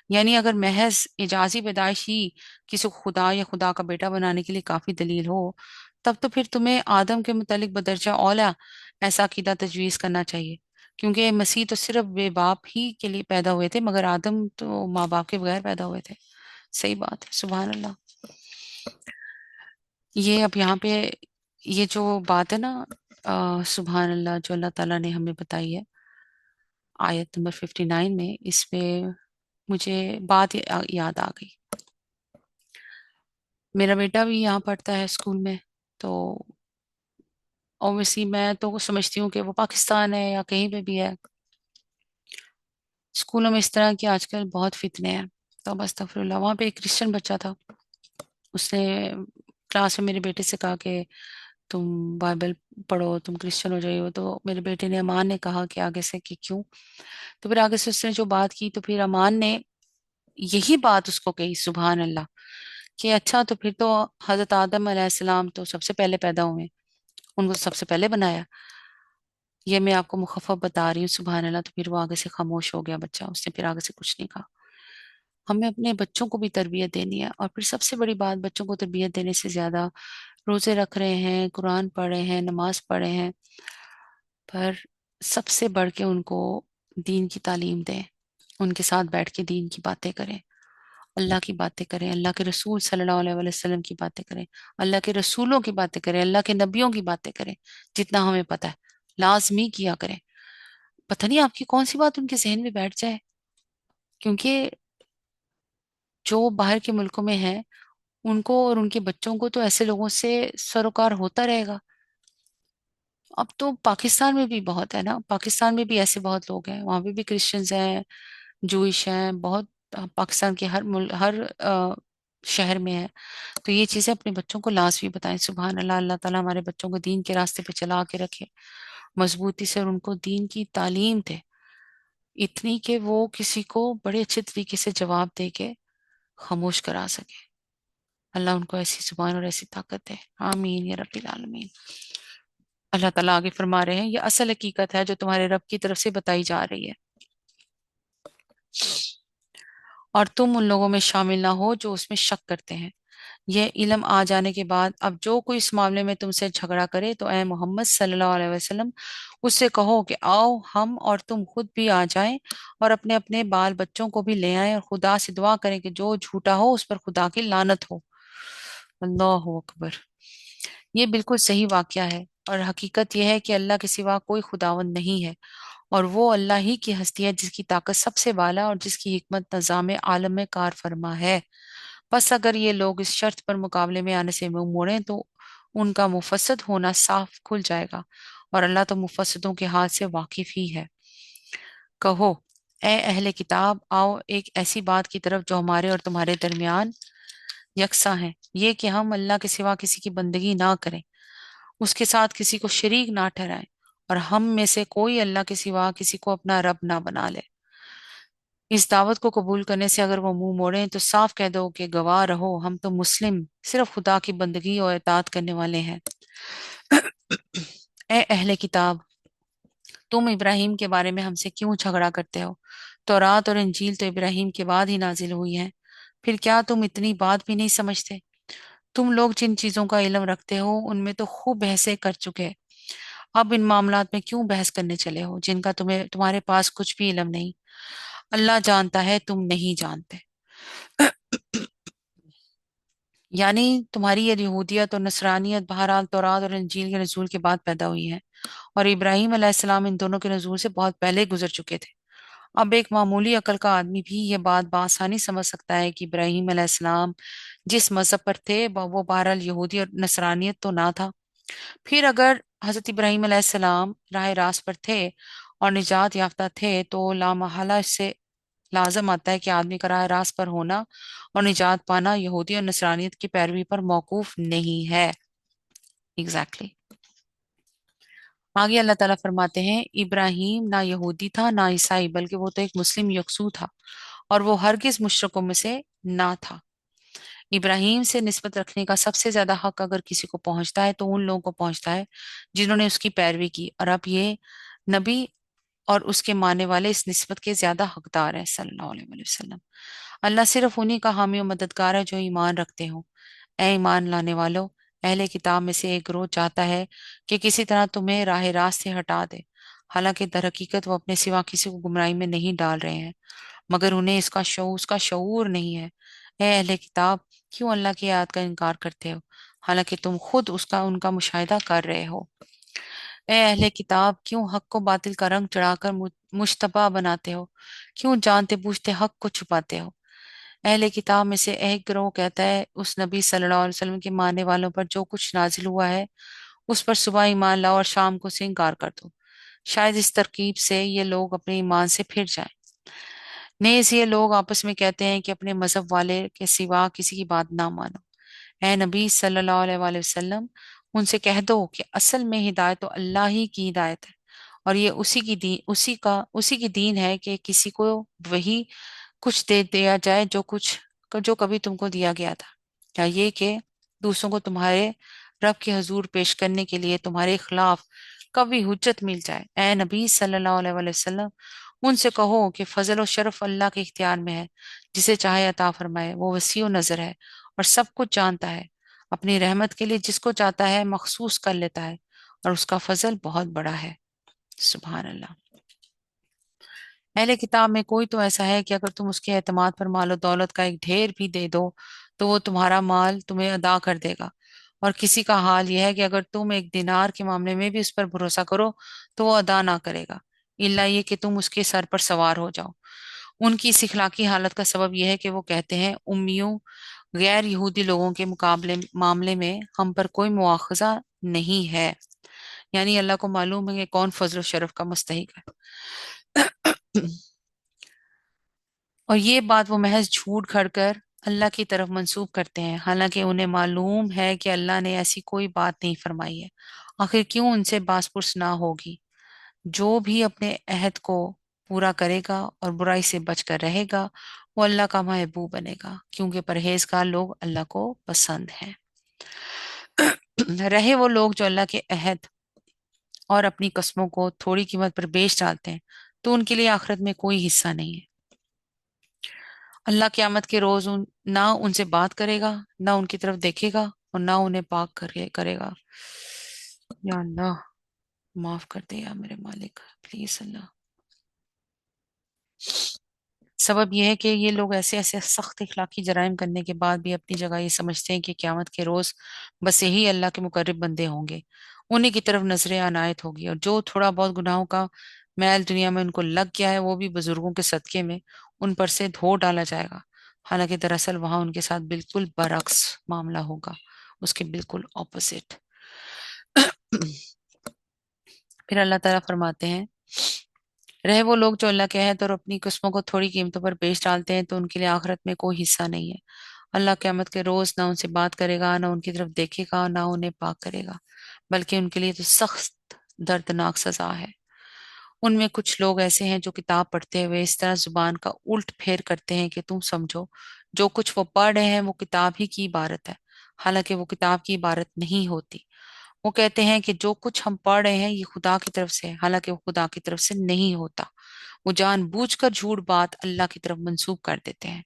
یعنی اگر محض اعجازی پیدائش ہی کسی کو خدا یا خدا کا بیٹا بنانے کے لیے کافی دلیل ہو، تب تو پھر تمہیں آدم کے متعلق بدرجہ اولا ایسا عقیدہ تجویز کرنا چاہیے، کیونکہ مسیح تو صرف بے باپ ہی کے لیے پیدا ہوئے تھے، مگر آدم تو ماں باپ کے بغیر پیدا ہوئے تھے. صحیح بات ہے. سبحان اللہ. یہ اب یہاں پہ یہ جو بات ہے نا، سبحان اللہ، جو اللہ تعالیٰ نے ہمیں بتائی ہے آیت نمبر 59 میں، اس پہ مجھے بات یاد آ گئی. میرا بیٹا بھی یہاں پڑھتا ہے اسکول میں، تو اوبیسلی میں تو سمجھتی ہوں کہ وہ پاکستان ہے یا کہیں پہ بھی ہے، اسکولوں میں اس طرح کی آج کل بہت فتنے ہیں. تو بس استغفر اللہ. وہاں پہ ایک کرسچن بچہ تھا، اس نے کلاس میں میرے بیٹے سے کہا کہ تم بائبل پڑھو، تم کرسچن ہو جائیے ہو. تو میرے بیٹے نے، امان نے کہا کہ آگے سے کہ کیوں. تو پھر آگے سے اس نے جو بات کی، تو پھر امان نے یہی بات اس کو کہی. سبحان اللہ. کہ اچھا، تو پھر تو حضرت آدم علیہ السلام تو سب سے پہلے پیدا ہوئے، ان کو سب سے پہلے بنایا. یہ میں آپ کو مخفف بتا رہی ہوں. سبحان اللہ. تو پھر وہ آگے سے خاموش ہو گیا بچہ، اس نے پھر آگے سے کچھ نہیں کہا. ہمیں اپنے بچوں کو بھی تربیت دینی ہے، اور پھر سب سے بڑی بات، بچوں کو تربیت دینے سے زیادہ روزے رکھ رہے ہیں، قرآن پڑھ رہے ہیں، نماز پڑھ رہے ہیں، پر سب سے بڑھ کے ان کو دین کی تعلیم دیں. ان کے ساتھ بیٹھ کے دین کی باتیں کریں، اللہ کی باتیں کریں، اللہ کے رسول صلی اللہ علیہ وسلم کی باتیں کریں، اللہ کے رسولوں کی باتیں کریں، اللہ کے نبیوں کی باتیں کریں. جتنا ہمیں پتہ ہے لازمی کیا کریں. پتہ نہیں آپ کی کون سی بات ان کے ذہن میں بیٹھ جائے، کیونکہ جو باہر کے ملکوں میں ہیں ان کو اور ان کے بچوں کو تو ایسے لوگوں سے سروکار ہوتا رہے گا. اب تو پاکستان میں بھی بہت ہے نا، پاکستان میں بھی ایسے بہت لوگ ہیں، وہاں پہ بھی کرسچنز ہیں، جوئش ہیں، بہت. پاکستان کے ہر شہر میں ہے. تو یہ چیزیں اپنے بچوں کو لازمی بتائیں. سبحان اللہ. اللہ تعالیٰ ہمارے بچوں کو دین کے راستے پہ چلا کے رکھے مضبوطی سے، اور ان کو دین کی تعلیم دے اتنی کہ وہ کسی کو بڑے اچھے طریقے سے جواب دے کے خاموش کرا سکے. اللہ ان کو ایسی زبان اور ایسی طاقت دے. آمین یا رب العالمین. اللہ تعالیٰ آگے فرما رہے ہیں، یہ اصل حقیقت ہے جو تمہارے رب کی طرف سے بتائی جا رہی ہے. اور تم ان لوگوں میں شامل نہ ہو جو اس میں شک کرتے ہیں۔ یہ علم آ جانے کے بعد اب جو کوئی اس معاملے میں تم سے جھگڑا کرے تو اے محمد صلی اللہ علیہ وسلم اس سے کہو کہ آؤ ہم اور تم خود بھی آ جائیں اور اپنے اپنے بال بچوں کو بھی لے آئیں اور خدا سے دعا کریں کہ جو جھوٹا ہو اس پر خدا کی لعنت ہو۔ اللہ اکبر۔ یہ بالکل صحیح واقعہ ہے، اور حقیقت یہ ہے کہ اللہ کے سوا کوئی خداوند نہیں ہے، اور وہ اللہ ہی کی ہستی ہے جس کی طاقت سب سے بالا اور جس کی حکمت نظام عالم میں کار فرما ہے۔ بس اگر یہ لوگ اس شرط پر مقابلے میں آنے سے منہ موڑیں تو ان کا مفسد ہونا صاف کھل جائے گا، اور اللہ تو مفسدوں کے ہاتھ سے واقف ہی ہے۔ کہو اے اہل کتاب، آؤ ایک ایسی بات کی طرف جو ہمارے اور تمہارے درمیان یکساں ہے، یہ کہ ہم اللہ کے سوا کسی کی بندگی نہ کریں، اس کے ساتھ کسی کو شریک نہ ٹھہرائیں، اور ہم میں سے کوئی اللہ کے سوا کسی کو اپنا رب نہ بنا لے۔ اس دعوت کو قبول کرنے سے اگر وہ منہ موڑیں تو صاف کہہ دو کہ گواہ رہو ہم تو مسلم صرف خدا کی بندگی اور اطاعت کرنے والے ہیں۔ اے اہل کتاب، تم ابراہیم کے بارے میں ہم سے کیوں جھگڑا کرتے ہو؟ تورات اور انجیل تو ابراہیم کے بعد ہی نازل ہوئی ہیں، پھر کیا تم اتنی بات بھی نہیں سمجھتے؟ تم لوگ جن چیزوں کا علم رکھتے ہو ان میں تو خوب بحثیں کر چکے، اب ان معاملات میں کیوں بحث کرنے چلے ہو جن کا تمہارے پاس کچھ بھی علم نہیں؟ اللہ جانتا ہے تم نہیں جانتے۔ یعنی تمہاری یہ یہودیت اور نصرانیت بہرحال تورات اور انجیل کے نزول کے بعد پیدا ہوئی ہے، اور ابراہیم علیہ السلام ان دونوں کے نزول سے بہت پہلے گزر چکے تھے۔ اب ایک معمولی عقل کا آدمی بھی یہ بات بآسانی سمجھ سکتا ہے کہ ابراہیم علیہ السلام جس مذہب پر تھے وہ بہرحال یہودی اور نصرانیت تو نہ تھا۔ پھر اگر حضرت ابراہیم علیہ السلام راہ راست پر تھے اور نجات یافتہ تھے تو لامحالہ اس سے لازم آتا ہے کہ آدمی کا راہ راست پر ہونا اور نجات پانا یہودی اور نصرانیت کی پیروی پر موقوف نہیں ہے۔ ایگزیکٹلی۔ آگے اللہ تعالیٰ فرماتے ہیں ابراہیم نہ یہودی تھا نہ عیسائی، بلکہ وہ تو ایک مسلم یکسو تھا، اور وہ ہرگز مشرکوں میں سے نہ تھا۔ ابراہیم سے نسبت رکھنے کا سب سے زیادہ حق اگر کسی کو پہنچتا ہے تو ان لوگوں کو پہنچتا ہے جنہوں نے اس کی پیروی کی، اور اب یہ نبی اور اس کے ماننے والے اس نسبت کے زیادہ حقدار ہیں صلی اللہ علیہ وسلم۔ اللہ صرف انہی کا حامی و مددگار ہے جو ایمان رکھتے ہوں۔ اے ایمان لانے والو، اہل کتاب میں سے ایک گروہ چاہتا ہے کہ کسی طرح تمہیں راہ راست سے ہٹا دے، حالانکہ در حقیقت وہ اپنے سوا کسی کو گمراہی میں نہیں ڈال رہے ہیں، مگر انہیں اس کا شعور نہیں ہے۔ اے اہل کتاب، کیوں اللہ کی آیات کا انکار کرتے ہو حالانکہ تم خود ان کا مشاہدہ کر رہے ہو؟ اے اہل کتاب، کیوں حق کو باطل کا رنگ چڑھا کر مشتبہ بناتے ہو؟ کیوں جانتے بوجھتے حق کو چھپاتے ہو؟ اہل کتاب میں سے ایک گروہ کہتا ہے اس نبی صلی اللہ علیہ وسلم کے ماننے والوں پر جو کچھ نازل ہوا ہے اس پر صبح ایمان لاؤ اور شام کو سے انکار کر دو، شاید اس ترکیب سے یہ لوگ اپنے ایمان سے پھر جائیں۔ نیز یہ لوگ آپس میں کہتے ہیں کہ اپنے مذہب والے کے سوا کسی کی بات نہ مانو۔ اے نبی صلی اللہ علیہ وآلہ وسلم، ان سے کہہ دو کہ اصل میں ہدایت تو اللہ ہی کی ہدایت ہے، اور یہ اسی کی دین ہے کہ کسی کو وہی کچھ دے دیا جائے جو کبھی تم کو دیا گیا تھا، یا یہ کہ دوسروں کو تمہارے رب کے حضور پیش کرنے کے لیے تمہارے خلاف کبھی حجت مل جائے۔ اے نبی صلی اللہ علیہ وآلہ وسلم، ان سے کہو کہ فضل و شرف اللہ کے اختیار میں ہے، جسے چاہے عطا فرمائے، وہ وسیع و نظر ہے اور سب کچھ جانتا ہے، اپنی رحمت کے لیے جس کو چاہتا ہے مخصوص کر لیتا ہے، اور اس کا فضل بہت بڑا ہے۔ سبحان اللہ۔ اہل کتاب میں کوئی تو ایسا ہے کہ اگر تم اس کے اعتماد پر مال و دولت کا ایک ڈھیر بھی دے دو تو وہ تمہارا مال تمہیں ادا کر دے گا، اور کسی کا حال یہ ہے کہ اگر تم ایک دینار کے معاملے میں بھی اس پر بھروسہ کرو تو وہ ادا نہ کرے گا، الا یہ کہ تم اس کے سر پر سوار ہو جاؤ۔ ان کی اس اخلاقی حالت کا سبب یہ ہے کہ وہ کہتے ہیں امیوں غیر یہودی لوگوں کے معاملے میں ہم پر کوئی مواخذہ نہیں ہے، یعنی اللہ کو معلوم ہے کہ کون فضل و شرف کا مستحق ہے۔ اور یہ بات وہ محض جھوٹ گھڑ کر اللہ کی طرف منسوب کرتے ہیں، حالانکہ انہیں معلوم ہے کہ اللہ نے ایسی کوئی بات نہیں فرمائی ہے۔ آخر کیوں ان سے باز پرس نہ ہوگی؟ جو بھی اپنے عہد کو پورا کرے گا اور برائی سے بچ کر رہے گا وہ اللہ کا محبوب بنے گا، کیونکہ پرہیزگار لوگ اللہ کو پسند ہیں۔ رہے وہ لوگ جو اللہ کے عہد اور اپنی قسموں کو تھوڑی قیمت پر بیچ ڈالتے ہیں تو ان کے لیے آخرت میں کوئی حصہ نہیں ہے۔ اللہ قیامت کے روز نہ ان سے بات کرے گا، نہ ان کی طرف دیکھے گا، اور نہ انہیں پاک کرے گا۔ یا اللہ معاف کر دے یا میرے مالک، پلیز اللہ۔ سبب یہ ہے کہ یہ لوگ ایسے ایسے سخت اخلاقی جرائم کرنے کے بعد بھی اپنی جگہ یہ سمجھتے ہیں کہ قیامت کے روز بس یہی اللہ کے مقرب بندے ہوں گے، انہیں کی طرف نظر عنایت ہوگی، اور جو تھوڑا بہت گناہوں کا میل دنیا میں ان کو لگ گیا ہے وہ بھی بزرگوں کے صدقے میں ان پر سے دھو ڈالا جائے گا، حالانکہ دراصل وہاں ان کے ساتھ بالکل برعکس معاملہ ہوگا، اس کے بالکل اپوزٹ۔ پھر اللہ تعالیٰ فرماتے ہیں، رہے وہ لوگ جو اللہ کے عہد اور اپنی قسموں کو تھوڑی قیمتوں پر بیچ ڈالتے ہیں تو ان کے لیے آخرت میں کوئی حصہ نہیں ہے۔ اللہ قیامت کے روز نہ ان سے بات کرے گا، نہ ان کی طرف دیکھے گا، نہ انہیں پاک کرے گا، بلکہ ان کے لیے تو سخت دردناک سزا ہے۔ ان میں کچھ لوگ ایسے ہیں جو کتاب پڑھتے ہوئے اس طرح زبان کا الٹ پھیر کرتے ہیں کہ تم سمجھو جو کچھ وہ پڑھ رہے ہیں وہ کتاب ہی کی عبارت ہے، حالانکہ وہ کتاب کی عبارت نہیں ہوتی۔ وہ کہتے ہیں کہ جو کچھ ہم پڑھ رہے ہیں یہ خدا کی طرف سے ہے، حالانکہ وہ خدا کی طرف سے نہیں ہوتا۔ وہ جان بوجھ کر جھوٹ بات اللہ کی طرف منسوب کر دیتے ہیں۔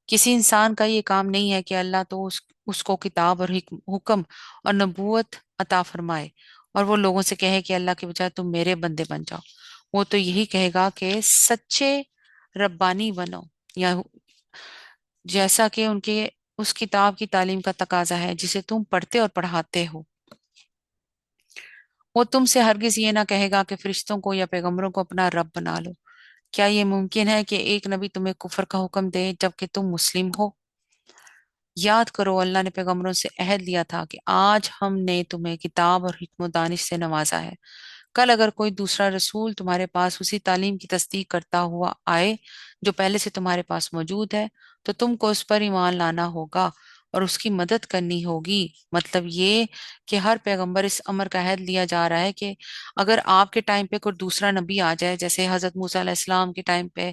کسی انسان کا یہ کام نہیں ہے کہ اللہ تو اس کو کتاب اور حکم اور نبوت عطا فرمائے اور وہ لوگوں سے کہے کہ اللہ کے بجائے تم میرے بندے بن جاؤ۔ وہ تو یہی کہے گا کہ سچے ربانی بنو، یا جیسا کہ ان کے اس کتاب کی تعلیم کا تقاضا ہے جسے تم پڑھتے اور پڑھاتے ہو۔ وہ تم سے ہرگز یہ نہ کہے گا کہ فرشتوں کو یا پیغمبروں کو اپنا رب بنا لو۔ کیا یہ ممکن ہے کہ ایک نبی تمہیں کفر کا حکم دے جبکہ تم مسلم ہو؟ یاد کرو اللہ نے پیغمبروں سے عہد لیا تھا کہ آج ہم نے تمہیں کتاب اور حکم و دانش سے نوازا ہے۔ کل اگر کوئی دوسرا رسول تمہارے پاس اسی تعلیم کی تصدیق کرتا ہوا آئے جو پہلے سے تمہارے پاس موجود ہے تو تم کو اس پر ایمان لانا ہوگا اور اس کی مدد کرنی ہوگی۔ مطلب یہ کہ ہر پیغمبر اس امر کا عہد لیا جا رہا ہے کہ اگر آپ کے ٹائم پہ کوئی دوسرا نبی آ جائے، جیسے حضرت موسیٰ علیہ السلام کے ٹائم پہ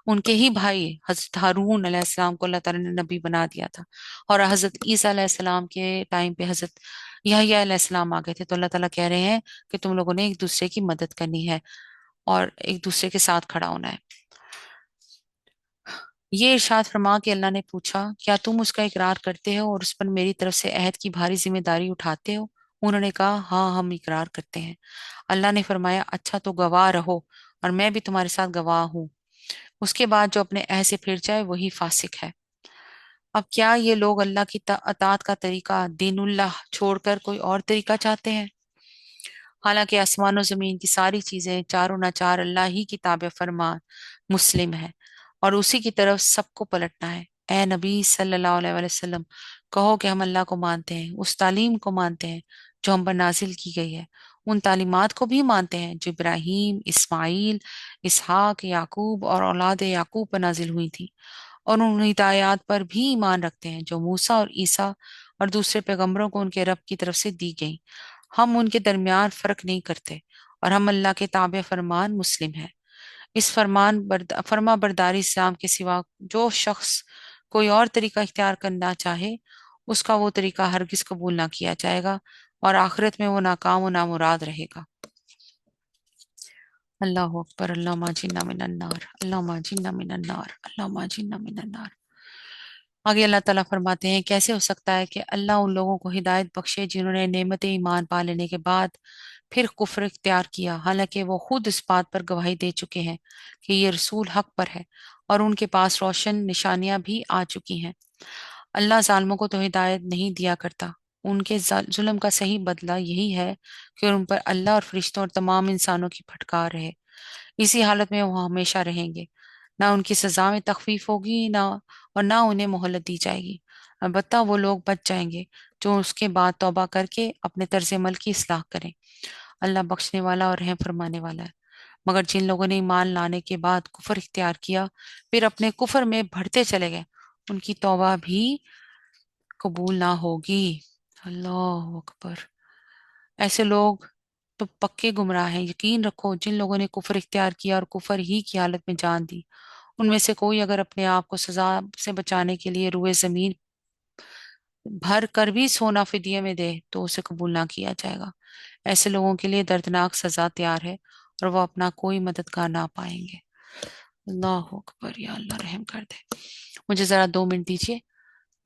ان کے ہی بھائی حضرت ہارون علیہ السلام کو اللہ تعالیٰ نے نبی بنا دیا تھا، اور حضرت عیسیٰ علیہ السلام کے ٹائم پہ حضرت یحییٰ علیہ السلام آ گئے تھے، تو اللہ تعالیٰ کہہ رہے ہیں کہ تم لوگوں نے ایک دوسرے کی مدد کرنی ہے اور ایک دوسرے کے ساتھ کھڑا ہونا ہے۔ یہ ارشاد فرما کہ اللہ نے پوچھا، کیا تم اس کا اقرار کرتے ہو اور اس پر میری طرف سے عہد کی بھاری ذمہ داری اٹھاتے ہو؟ انہوں نے کہا، ہاں ہم اقرار کرتے ہیں۔ اللہ نے فرمایا، اچھا تو گواہ رہو اور میں بھی تمہارے ساتھ گواہ ہوں۔ اس کے بعد جو اپنے عہد سے پھر جائے وہی فاسق ہے۔ اب کیا یہ لوگ اللہ کی اطاعت کا طریقہ دین اللہ چھوڑ کر کوئی اور طریقہ چاہتے ہیں؟ حالانکہ آسمان و زمین کی ساری چیزیں چاروں ناچار اللہ ہی کی تابع فرمان مسلم ہے اور اسی کی طرف سب کو پلٹنا ہے۔ اے نبی صلی اللہ علیہ وآلہ وسلم، کہو کہ ہم اللہ کو مانتے ہیں، اس تعلیم کو مانتے ہیں جو ہم پر نازل کی گئی ہے، ان تعلیمات کو بھی مانتے ہیں جو ابراہیم، اسماعیل، اسحاق، یعقوب اور اولاد یعقوب پر نازل ہوئی تھی، اور ان ہدایات پر بھی ایمان رکھتے ہیں جو موسیٰ اور عیسیٰ اور دوسرے پیغمبروں کو ان کے رب کی طرف سے دی گئیں۔ ہم ان کے درمیان فرق نہیں کرتے اور ہم اللہ کے تابع فرمان مسلم ہیں۔ اس فرما برداری اسلام کے سوا جو شخص کوئی اور طریقہ اختیار کرنا چاہے اس کا وہ طریقہ ہرگز قبول نہ کیا جائے گا اور آخرت میں وہ ناکام و نامراد رہے گا۔ اللہ اکبر، اللہم اجرنا من النار، اللہم اجرنا من النار، اللہم اجرنا من النار۔ آگے اللہ تعالیٰ فرماتے ہیں، کیسے ہو سکتا ہے کہ اللہ ان لوگوں کو ہدایت بخشے جنہوں نے نعمت ایمان پا لینے کے بعد پھر کفر اختیار کیا، حالانکہ وہ خود اس بات پر گواہی دے چکے ہیں کہ یہ رسول حق پر ہے اور ان کے پاس روشن نشانیاں بھی آ چکی ہیں۔ اللہ ظالموں کو تو ہدایت نہیں دیا کرتا، ان کے ظلم کا صحیح بدلہ یہی ہے کہ ان پر اللہ اور فرشتوں اور تمام انسانوں کی پھٹکار ہے۔ اسی حالت میں وہ ہمیشہ رہیں گے، نہ ان کی سزا میں تخفیف ہوگی نہ انہیں مہلت دی جائے گی۔ البتہ وہ لوگ بچ جائیں گے جو اس کے بعد توبہ کر کے اپنے طرز عمل کی اصلاح کریں۔ اللہ بخشنے والا اور رحم فرمانے والا ہے۔ مگر جن لوگوں نے ایمان لانے کے بعد کفر اختیار کیا پھر اپنے کفر میں بڑھتے چلے گئے، ان کی توبہ بھی قبول نہ ہوگی۔ اللہ اکبر، ایسے لوگ تو پکے گمراہ ہیں۔ یقین رکھو جن لوگوں نے کفر اختیار کیا اور کفر ہی کی حالت میں جان دی، ان میں سے کوئی اگر اپنے آپ کو سزا سے بچانے کے لیے روئے زمین بھر کر بھی سونا فدیے میں دے تو اسے قبول نہ کیا جائے گا۔ ایسے لوگوں کے لیے دردناک سزا تیار ہے اور وہ اپنا کوئی مددگار نہ پائیں گے۔ اللہ اکبر، یا اللہ رحم کر دے. مجھے ذرا 2 منٹ دیجیے.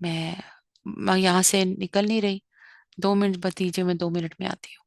میں یہاں سے نکل نہیں رہی. 2 منٹ بس دیجیے، میں 2 منٹ میں آتی ہوں.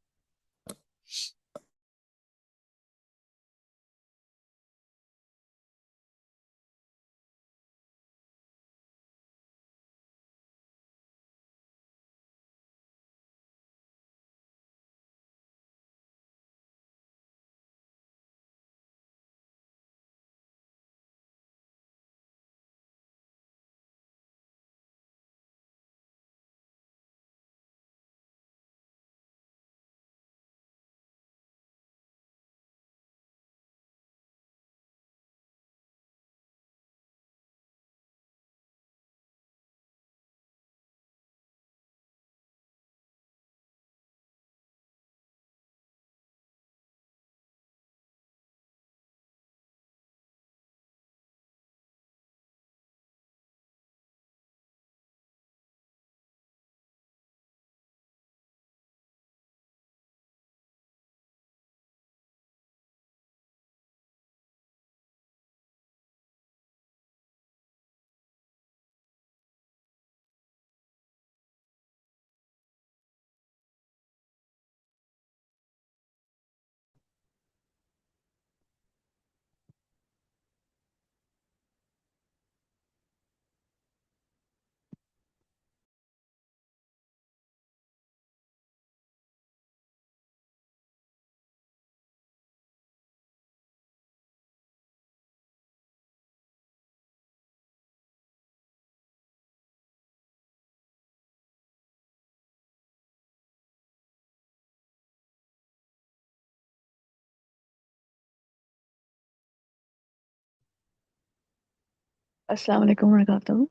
السلام علیکم ورحمۃ اللہ.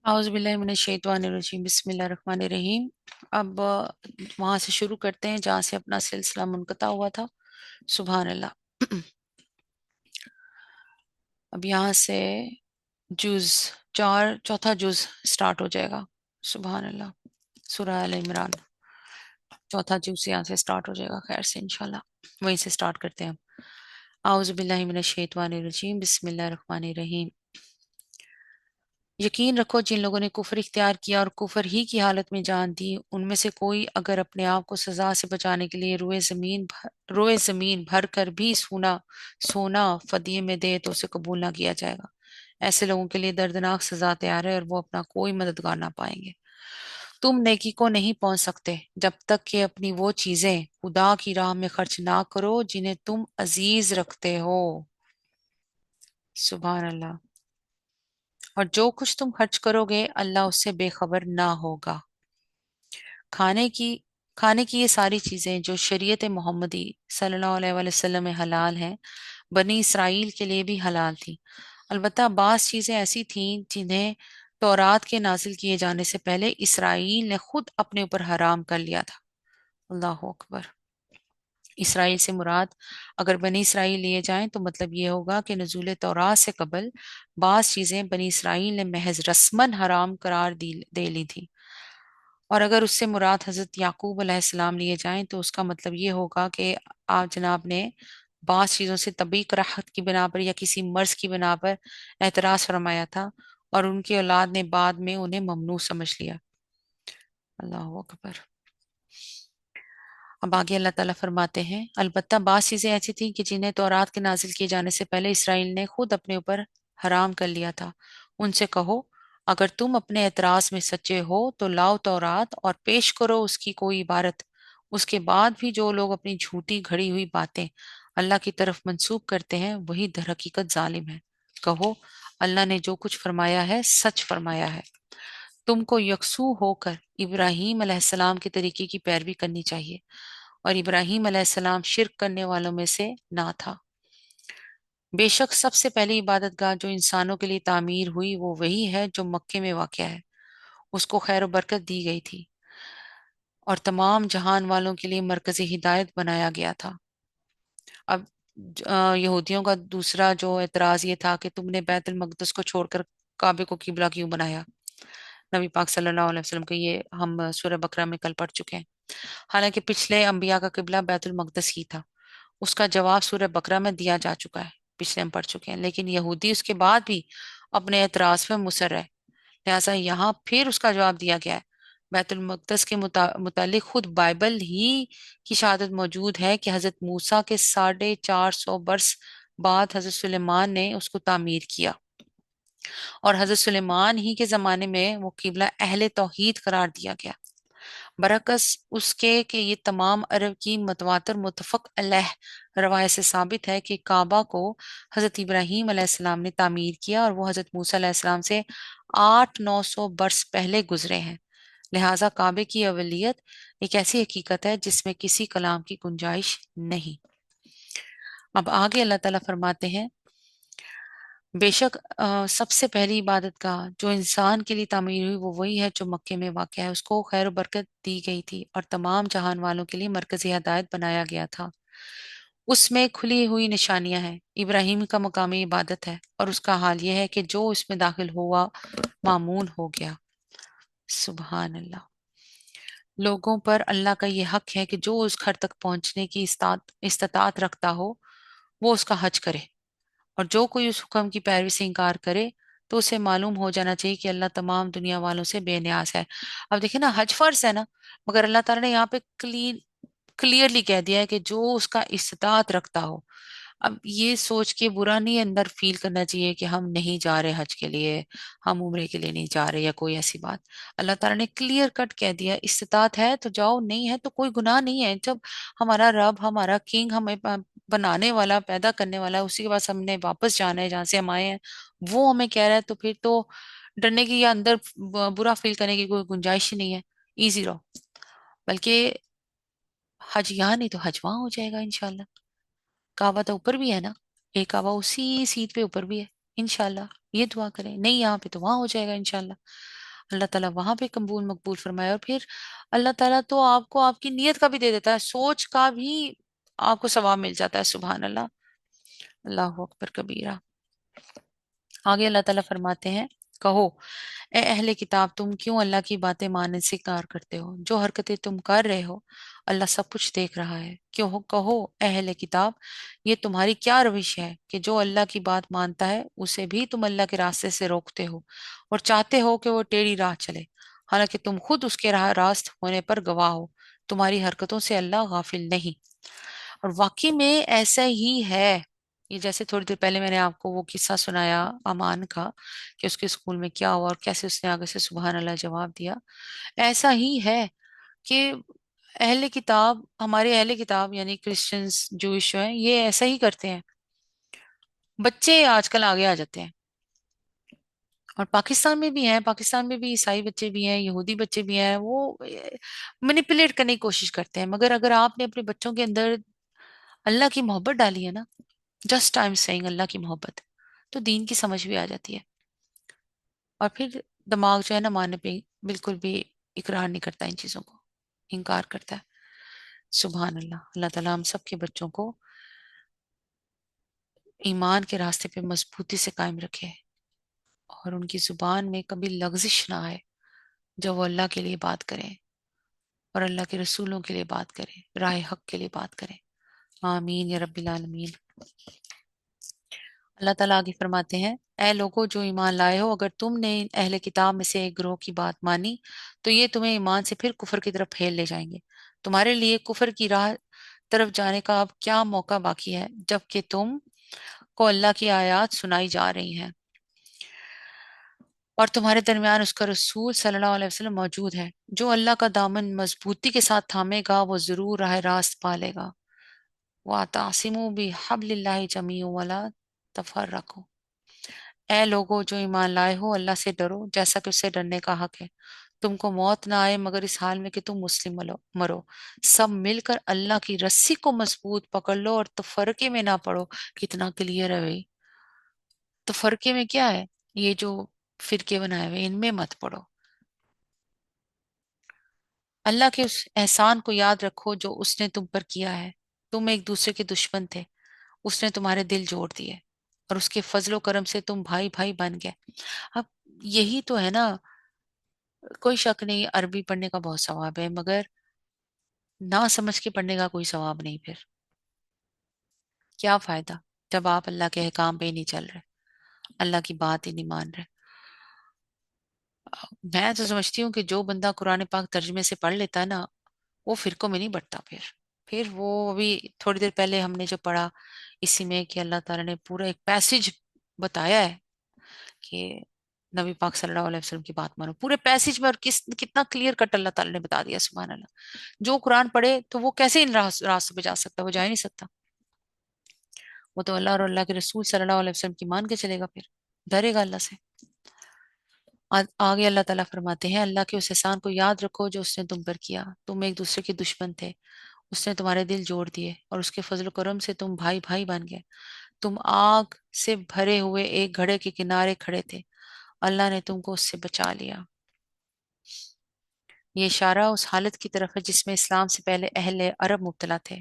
اعوذ باللہ من الشیطان الرجیم، بسم اللہ الرحمن الرحیم. اب وہاں سے شروع کرتے ہیں جہاں سے اپنا سلسلہ منقطع ہوا تھا. سبحان اللہ. اب یہاں سے چوتھا جز سٹارٹ ہو جائے گا. سبحان اللہ. سورہ ال عمران چوتھا جز یہاں سے سٹارٹ ہو جائے گا خیر سے انشاءاللہ. وہیں سے سٹارٹ کرتے ہیں. اعوذ باللہ من الشیطان الرجیم بسم اللہ الرحمن الرحیم. یقین رکھو جن لوگوں نے کفر اختیار کیا اور کفر ہی کی حالت میں جان دی ان میں سے کوئی اگر اپنے آپ کو سزا سے بچانے کے لیے روئے زمین بھر کر بھی سونا فدیے میں دے تو اسے قبول نہ کیا جائے گا. ایسے لوگوں کے لیے دردناک سزا تیار ہے اور وہ اپنا کوئی مددگار نہ پائیں گے. تم نیکی کو نہیں پہنچ سکتے جب تک کہ اپنی وہ چیزیں خدا کی راہ میں خرچ نہ کرو جنہیں تم عزیز رکھتے ہو. سبحان اللہ. اور جو کچھ تم خرچ کرو گے اللہ اس سے بے خبر نہ ہوگا. کھانے کی یہ ساری چیزیں جو شریعت محمدی صلی اللہ علیہ وآلہ وسلم میں حلال ہیں بنی اسرائیل کے لیے بھی حلال تھی. البتہ بعض چیزیں ایسی تھیں جنہیں تورات کے نازل کیے جانے سے پہلے اسرائیل نے خود اپنے اوپر حرام کر لیا تھا. اللہ اکبر. اسرائیل سے مراد اگر بنی اسرائیل لیے جائیں تو مطلب یہ ہوگا کہ نزول تورات سے قبل بعض چیزیں بنی اسرائیل نے محض رسمن حرام قرار دے لی تھی. اور اگر اس سے مراد حضرت یعقوب علیہ السلام لیے جائیں تو اس کا مطلب یہ ہوگا کہ آپ جناب نے بعض چیزوں سے طبی کراہت کی بنا پر یا کسی مرض کی بنا پر اعتراض فرمایا تھا اور ان کی اولاد نے بعد میں انہیں ممنوع سمجھ لیا. اللہ اکبر. اب آگے اللہ تعالیٰ فرماتے ہیں البتہ بعض چیزیں ایسی تھیں کہ جنہیں تورات کے نازل کیے جانے سے پہلے اسرائیل نے خود اپنے اوپر حرام کر لیا تھا. ان سے کہو اگر تم اپنے اعتراض میں سچے ہو تو لاؤ تورات اور پیش کرو اس کی کوئی عبارت. اس کے بعد بھی جو لوگ اپنی جھوٹی گھڑی ہوئی باتیں اللہ کی طرف منسوب کرتے ہیں وہی در حقیقت ظالم ہے. کہو اللہ نے جو کچھ فرمایا ہے سچ فرمایا ہے. تم کو یکسو ہو کر ابراہیم علیہ السلام کے طریقے کی پیروی کرنی چاہیے اور ابراہیم علیہ السلام شرک کرنے والوں میں سے نہ تھا. بے شک سب سے پہلی عبادت گاہ جو انسانوں کے لیے تعمیر ہوئی وہ وہی ہے جو مکے میں واقع ہے. اس کو خیر و برکت دی گئی تھی اور تمام جہان والوں کے لیے مرکز ہدایت بنایا گیا تھا. اب یہودیوں کا دوسرا جو اعتراض یہ تھا کہ تم نے بیت المقدس کو چھوڑ کر کعبے کو قبلہ کیوں بنایا. نبی پاک صلی اللہ علیہ وسلم کو یہ ہم سورہ بقرہ میں کل پڑھ چکے ہیں. حالانکہ پچھلے انبیاء کا قبلہ بیت المقدس ہی تھا. اس کا جواب سورہ بقرہ میں دیا جا چکا ہے. پچھلے ہم پڑھ چکے ہیں. لیکن یہودی اس کے بعد بھی اپنے اعتراض پہ مصر ہے. لہٰذا یہاں پھر اس کا جواب دیا گیا ہے. بیت المقدس کے متعلق خود بائبل ہی کی شہادت موجود ہے کہ حضرت موسیٰ کے 450 برس بعد حضرت سلیمان نے اس کو تعمیر کیا اور حضرت سلیمان ہی کے زمانے میں وہ قبلہ اہل توحید قرار دیا گیا. برعکس اس کے کہ یہ تمام عرب کی متواتر متفق علیہ روایت سے ثابت ہے کہ کعبہ کو حضرت ابراہیم علیہ السلام نے تعمیر کیا اور وہ حضرت موسیٰ علیہ السلام سے 800-900 برس پہلے گزرے ہیں. لہٰذا کعبے کی اولیت ایک ایسی حقیقت ہے جس میں کسی کلام کی گنجائش نہیں. اب آگے اللہ تعالیٰ فرماتے ہیں بے شک سب سے پہلی عبادت گاہ جو انسان کے لیے تعمیر ہوئی وہ وہی ہے جو مکے میں واقع ہے. اس کو خیر و برکت دی گئی تھی اور تمام جہان والوں کے لیے مرکزی ہدایت بنایا گیا تھا. اس میں کھلی ہوئی نشانیاں ہیں. ابراہیم کا مقامی عبادت ہے اور اس کا حال یہ ہے کہ جو اس میں داخل ہوا مامون ہو گیا. سبحان اللہ. لوگوں پر اللہ کا یہ حق ہے کہ جو اس گھر تک پہنچنے کی استطاعت رکھتا ہو وہ اس کا حج کرے اور جو کوئی اس حکم کی پیروی سے انکار کرے تو اسے معلوم ہو جانا چاہیے کہ اللہ تمام دنیا والوں سے بے نیاز ہے. اب دیکھیں نا حج فرض ہے نا مگر اللہ تعالیٰ نے یہاں پہ کلیئرلی کہہ دیا ہے کہ جو اس کا استطاعت رکھتا ہو. اب یہ سوچ کے برا نہیں اندر فیل کرنا چاہیے کہ ہم نہیں جا رہے حج کے لیے ہم عمرے کے لیے نہیں جا رہے یا کوئی ایسی بات. اللہ تعالیٰ نے کلیئر کٹ کہہ دیا استطاعت ہے تو جاؤ نہیں ہے تو کوئی گناہ نہیں ہے. جب ہمارا رب ہمارا کنگ ہمیں بنانے والا پیدا کرنے والا اسی کے پاس ہم نے واپس جانا ہے جہاں سے ہم آئے ہیں وہ ہمیں کہہ رہا ہے تو پھر تو ڈرنے کی یا اندر برا فیل کرنے کی کوئی گنجائش ہی نہیں ہے. ایزی رہو. بلکہ حج یہاں نہیں تو حج وہاں ہو جائے گا انشاءاللہ. کعبہ تو اوپر بھی ہے نا. ایک کعبہ اسی سیٹ پہ اوپر بھی ہے انشاءاللہ. یہ دعا کریں نہیں یہاں پہ تو وہاں ہو جائے گا انشاءاللہ. اللہ تعالیٰ وہاں پہ قبول مقبول فرمائے. اور پھر اللہ تعالیٰ تو آپ کو آپ کی نیت کا بھی دے دیتا ہے سوچ کا بھی آپ کو ثواب مل جاتا ہے. سبحان اللہ. اللہ اکبر کبیرہ. آگے اللہ تعالیٰ فرماتے ہیں کہو اے اہل کتاب تم کیوں اللہ کی باتیں ماننے سے انکار کرتے ہو؟ جو حرکتیں تم کر رہے ہو اللہ سب کچھ دیکھ رہا ہے۔ کہو اے اہل کتاب یہ تمہاری کیا روش ہے کہ جو اللہ کی بات مانتا ہے اسے بھی تم اللہ کے راستے سے روکتے ہو اور چاہتے ہو کہ وہ ٹیڑھی راہ چلے، حالانکہ تم خود اس کے راہ راست ہونے پر گواہ ہو۔ تمہاری حرکتوں سے اللہ غافل نہیں۔ اور واقعی میں ایسا ہی ہے۔ یہ جیسے تھوڑی دیر پہلے میں نے آپ کو وہ قصہ سنایا امان کا کہ اس کے اسکول میں کیا ہوا اور کیسے اس نے آگے سے سبحان اللہ جواب دیا، ایسا ہی ہے کہ اہل کتاب، ہمارے اہل کتاب یعنی کرسچنز جوئش ہیں، یہ ایسا ہی کرتے ہیں۔ بچے آج کل آگے آ جاتے ہیں، اور پاکستان میں بھی ہیں، پاکستان میں بھی عیسائی بچے بھی ہیں، یہودی بچے بھی ہیں، وہ مینیپولیٹ کرنے کی کوشش کرتے ہیں۔ مگر اگر آپ نے اپنے بچوں کے اندر اللہ کی محبت ڈالی ہے نا، جسٹ آئی ایم سیئنگ اللہ کی محبت، تو دین کی سمجھ بھی آ جاتی ہے، اور پھر دماغ جو ہے نا ماننے پہ بالکل بھی اقرار نہیں کرتا، ان چیزوں کو انکار کرتا ہے۔ سبحان اللہ، اللہ تعالیٰ ہم سب کے بچوں کو ایمان کے راستے پہ مضبوطی سے قائم رکھے، اور ان کی زبان میں کبھی لغزش نہ آئے جب وہ اللہ کے لیے بات کریں اور اللہ کے رسولوں کے لیے بات کریں، راہ حق کے لیے بات کریں۔ آمین یا رب العالمین۔ اللہ تعالیٰ آگے فرماتے ہیں، اے لوگو جو ایمان لائے ہو، اگر تم نے اہل کتاب میں سے ایک گروہ کی بات مانی تو یہ تمہیں ایمان سے پھر کفر کی طرف پھیر لے جائیں گے۔ تمہارے لیے کفر کی راہ طرف جانے کا اب کیا موقع باقی ہے جب کہ تم کو اللہ کی آیات سنائی جا رہی ہیں اور تمہارے درمیان اس کا رسول صلی اللہ علیہ وسلم موجود ہے۔ جو اللہ کا دامن مضبوطی کے ساتھ تھامے گا وہ ضرور راہ راست پالے گا۔ وَاعْتَصِمُوا بِحَبْلِ اللَّهِ جَمِيعًا وَلَا تَفَرَّقُوا۔ اے لوگو جو ایمان لائے ہو، اللہ سے ڈرو جیسا کہ اس سے ڈرنے کا حق ہے۔ تم کو موت نہ آئے مگر اس حال میں کہ تم مسلم مرو۔ سب مل کر اللہ کی رسی کو مضبوط پکڑ لو اور تفرقے میں نہ پڑو۔ کتنا کلیئر ہے بھائی، تفرقے میں کیا ہے؟ یہ جو فرقے بنائے ہوئے ان میں مت پڑو۔ اللہ کے اس احسان کو یاد رکھو جو اس نے تم پر کیا ہے۔ تم ایک دوسرے کے دشمن تھے، اس نے تمہارے دل جوڑ دیے اور اس کے فضل و کرم سے تم بھائی بھائی بن گئے۔ اب یہی تو ہے نا، کوئی شک نہیں عربی پڑھنے کا بہت ثواب ہے، مگر نہ سمجھ کے پڑھنے کا کوئی ثواب نہیں۔ پھر کیا فائدہ جب آپ اللہ کے احکام پہ ہی نہیں چل رہے، اللہ کی بات ہی نہیں مان رہے۔ میں تو سمجھتی ہوں کہ جو بندہ قرآن پاک ترجمے سے پڑھ لیتا ہے نا، وہ فرقوں میں نہیں بٹتا۔ پھر وہ ابھی تھوڑی دیر پہلے ہم نے جو پڑھا اسی میں کہ اللہ تعالیٰ نے پورا ایک پیسج بتایا ہے کہ نبی پاک صلی اللہ علیہ وسلم کی بات مانو، پورے پیسج میں، اور کتنا کلیئر کٹ اللہ تعالیٰ نے بتا دیا۔ سبحان اللہ، جو قرآن پڑھے تو وہ کیسے ان راستوں پہ جا سکتا؟ وہ جا ہی نہیں سکتا۔ وہ تو اللہ اور اللہ کے رسول صلی اللہ علیہ وسلم کی مان کے چلے گا، پھر ڈرے گا اللہ سے۔ آگے اللہ تعالیٰ فرماتے ہیں، اللہ کے اس احسان کو یاد رکھو جو اس نے تم پر کیا۔ تم ایک دوسرے کے دشمن تھے، اس نے تمہارے دل جوڑ دیے اور اس کے فضل و کرم سے تم بھائی بھائی بن گئے۔ تم آگ سے بھرے ہوئے ایک گھڑے کے کنارے کھڑے تھے، اللہ نے تم کو اس سے بچا لیا۔ یہ اشارہ اس حالت کی طرف ہے جس میں اسلام سے پہلے اہل عرب مبتلا تھے۔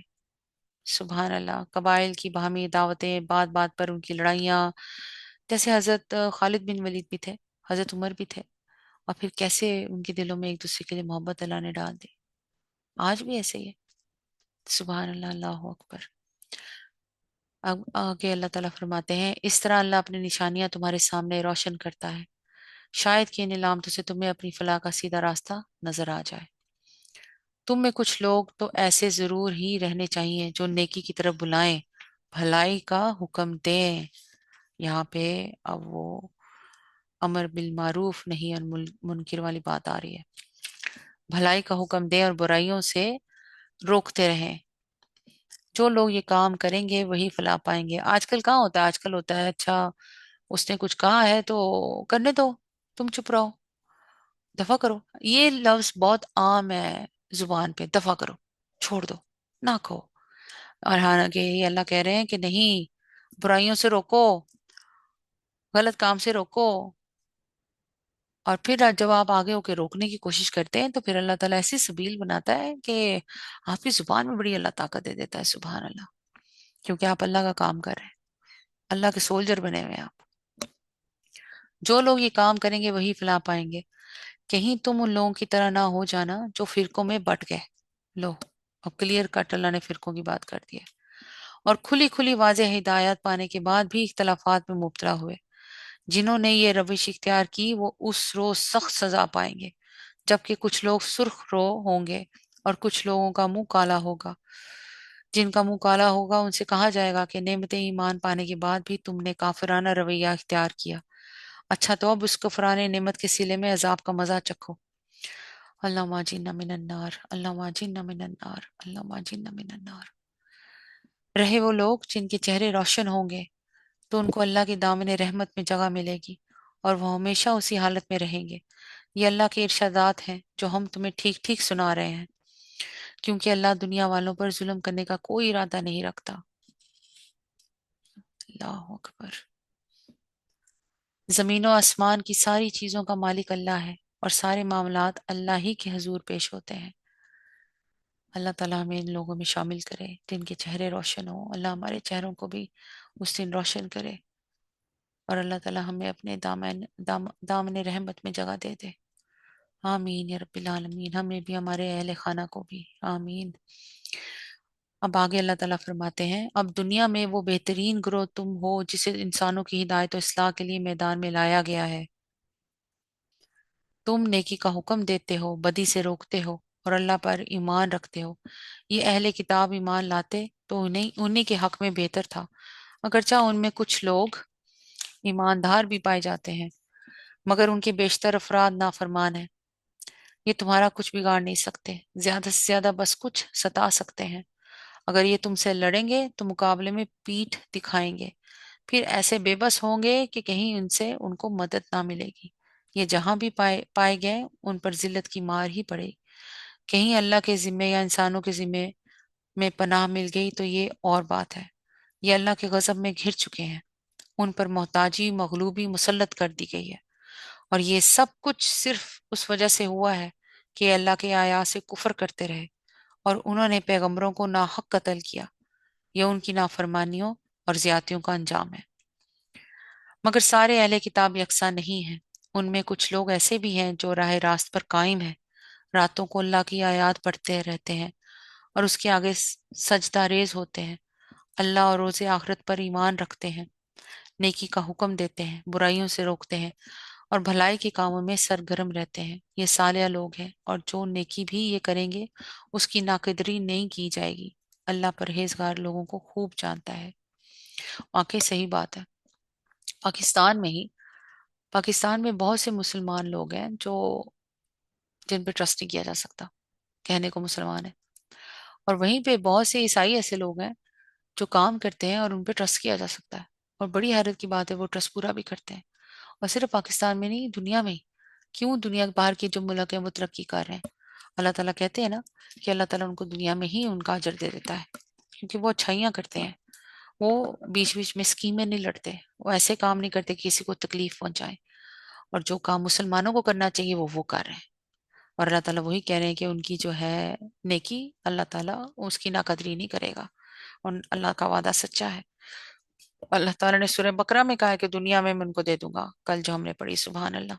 سبحان اللہ، قبائل کی باہمی دعوتیں، بات بات پر ان کی لڑائیاں، جیسے حضرت خالد بن ولید بھی تھے، حضرت عمر بھی تھے، اور پھر کیسے ان کے دلوں میں ایک دوسرے کے لیے محبت اللہ نے ڈال دی۔ آج بھی ایسے ہی ہے۔ سبحان اللہ، اللہ اکبر۔ اب آگے اللہ تعالیٰ فرماتے ہیں، اس طرح اللہ اپنی نشانیاں تمہارے سامنے روشن کرتا ہے، شاید کہ ان علامتوں سے تمہیں اپنی فلاح کا سیدھا راستہ نظر آ جائے۔ تم میں کچھ لوگ تو ایسے ضرور ہی رہنے چاہیے جو نیکی کی طرف بلائیں، بھلائی کا حکم دیں۔ یہاں پہ اب وہ امر بالمعروف نہیں اور منکر والی بات آ رہی ہے۔ بھلائی کا حکم دیں اور برائیوں سے روکتے رہیں۔ جو لوگ یہ کام کریں گے وہی فلاح پائیں گے۔ آج کل کہاں ہوتا ہے؟ آج کل ہوتا ہے اچھا اس نے کچھ کہا ہے تو کرنے دو، تم چپ رہو، دفع کرو۔ یہ لفظ بہت عام ہے زبان پہ، دفع کرو، چھوڑ دو، نہ کہو۔ اور حالانکہ یہ اللہ کہہ رہے ہیں کہ نہیں، برائیوں سے روکو، غلط کام سے روکو۔ اور پھر جب آپ آگے ہو کے روکنے کی کوشش کرتے ہیں تو پھر اللہ تعالیٰ ایسی سبیل بناتا ہے کہ آپ کی زبان میں بڑی اللہ طاقت دے دیتا ہے۔ سبحان اللہ، کیونکہ آپ اللہ کا کام کر رہے ہیں، اللہ کے سولجر بنے ہوئے ہیں آپ۔ جو لوگ یہ کام کریں گے وہی فلاح پائیں گے. کہیں تم ان لوگوں کی طرح نہ ہو جانا جو فرقوں میں بٹ گئے. لو، اب کلیئر کٹ اللہ نے فرقوں کی بات کر دی ہے. اور کھلی کھلی واضح ہدایات پانے کے بعد بھی اختلافات میں مبتلا ہوئے. جنہوں نے یہ روش اختیار کی وہ اس روز سخت سزا پائیں گے، جبکہ کچھ لوگ سرخ رو ہوں گے اور کچھ لوگوں کا منہ کالا ہوگا. جن کا منہ کالا ہوگا ان سے کہا جائے گا کہ نعمت ایمان پانے کے بعد بھی تم نے کافرانہ رویہ اختیار کیا. اچھا تو اب اس کفران نعمت کے صلے میں عذاب کا مزہ چکھو. اللہم اجرنا من النار، اللہم اجرنا من النار، اللہم اجرنا من النار. رہے وہ لوگ جن کے چہرے روشن ہوں گے تو ان کو اللہ کی دامن رحمت میں جگہ ملے گی اور وہ ہمیشہ اسی حالت میں رہیں گے. یہ اللہ کے ارشادات ہیں جو ہم تمہیں ٹھیک ٹھیک سنا رہے ہیں، کیونکہ اللہ دنیا والوں پر ظلم کرنے کا کوئی ارادہ نہیں رکھتا. اللہ اکبر. زمین و آسمان کی ساری چیزوں کا مالک اللہ ہے اور سارے معاملات اللہ ہی کے حضور پیش ہوتے ہیں. اللہ تعالیٰ ہمیں ان لوگوں میں شامل کرے جن کے چہرے روشن ہوں. اللہ ہمارے چہروں کو بھی اس دن روشن کرے اور اللہ تعالیٰ ہمیں اپنے دامن رحمت میں جگہ دے دے. آمین یا رب العالمین. ہمیں بھی ہمارے اہل خانہ کو بھی آمین. اب آگے اللہ تعالیٰ فرماتے ہیں اب دنیا میں وہ بہترین گروہ تم ہو جسے انسانوں کی ہدایت و اصلاح کے لیے میدان میں لایا گیا ہے. تم نیکی کا حکم دیتے ہو، بدی سے روکتے ہو اور اللہ پر ایمان رکھتے ہو. یہ اہل کتاب ایمان لاتے تو انہی کے حق میں بہتر تھا، اگرچہ ان میں کچھ لوگ ایماندار بھی پائے جاتے ہیں، مگر ان کے بیشتر افراد نافرمان ہیں. یہ تمہارا کچھ بگاڑ نہیں سکتے، زیادہ سے زیادہ بس کچھ ستا سکتے ہیں. اگر یہ تم سے لڑیں گے تو مقابلے میں پیٹھ دکھائیں گے، پھر ایسے بے بس ہوں گے کہ کہیں ان سے ان کو مدد نہ ملے گی. یہ جہاں بھی پائے گئے ان پر ذلت کی مار ہی پڑے. کہیں اللہ کے ذمے یا انسانوں کے ذمے میں پناہ مل گئی تو یہ اور بات ہے. یہ اللہ کے غضب میں گھر چکے ہیں، ان پر محتاجی مغلوبی مسلط کر دی گئی ہے، اور یہ سب کچھ صرف اس وجہ سے ہوا ہے کہ اللہ کے آیات سے کفر کرتے رہے اور انہوں نے پیغمبروں کو ناحق قتل کیا. یہ ان کی نافرمانیوں اور زیادتیوں کا انجام ہے. مگر سارے اہل کتاب یکساں نہیں ہیں. ان میں کچھ لوگ ایسے بھی ہیں جو راہ راست پر قائم ہیں، راتوں کو اللہ کی آیات پڑھتے رہتے ہیں اور اس کے آگے سجدہ ریز ہوتے ہیں. اللہ اور روز آخرت پر ایمان رکھتے ہیں، نیکی کا حکم دیتے ہیں، برائیوں سے روکتے ہیں اور بھلائی کے کاموں میں سرگرم رہتے ہیں. یہ صالح لوگ ہیں، اور جو نیکی بھی یہ کریں گے اس کی ناقدری نہیں کی جائے گی. اللہ پرہیزگار لوگوں کو خوب جانتا ہے. واقعی صحیح بات ہے. پاکستان میں بہت سے مسلمان لوگ ہیں جن پہ ٹرسٹ نہیں کیا جا سکتا، کہنے کو مسلمان ہیں، اور وہیں پہ بہت سے عیسائی ایسے لوگ ہیں جو کام کرتے ہیں اور ان پہ ٹرسٹ کیا جا سکتا ہے، اور بڑی حیرت کی بات ہے وہ ٹرسٹ پورا بھی کرتے ہیں. اور صرف پاکستان میں نہیں، دنیا میں ہی. کیوں؟ دنیا باہر کے جو ملک ہیں وہ ترقی کر رہے ہیں. اللہ تعالیٰ کہتے ہیں نا کہ اللہ تعالیٰ ان کو دنیا میں ہی ان کا اجر دے دیتا ہے، کیونکہ وہ اچھائیاں کرتے ہیں. وہ بیچ بیچ میں اسکیمیں نہیں لڑتے، وہ ایسے کام نہیں کرتے کہ کسی کو تکلیف پہنچائیں، اور جو کام مسلمانوں کو کرنا چاہیے وہ کر رہے ہیں. اور اللہ تعالیٰ وہی کہہ رہے ہیں کہ ان کی جو ہے نیکی اللہ تعالیٰ اس کی ناقدری نہیں کرے گا، اور اللہ کا وعدہ سچا ہے. اللہ تعالیٰ نے سورہ بقرہ میں کہا ہے کہ دنیا میں ان کو دے دوں گا، کل جو ہم نے پڑھی. سبحان اللہ.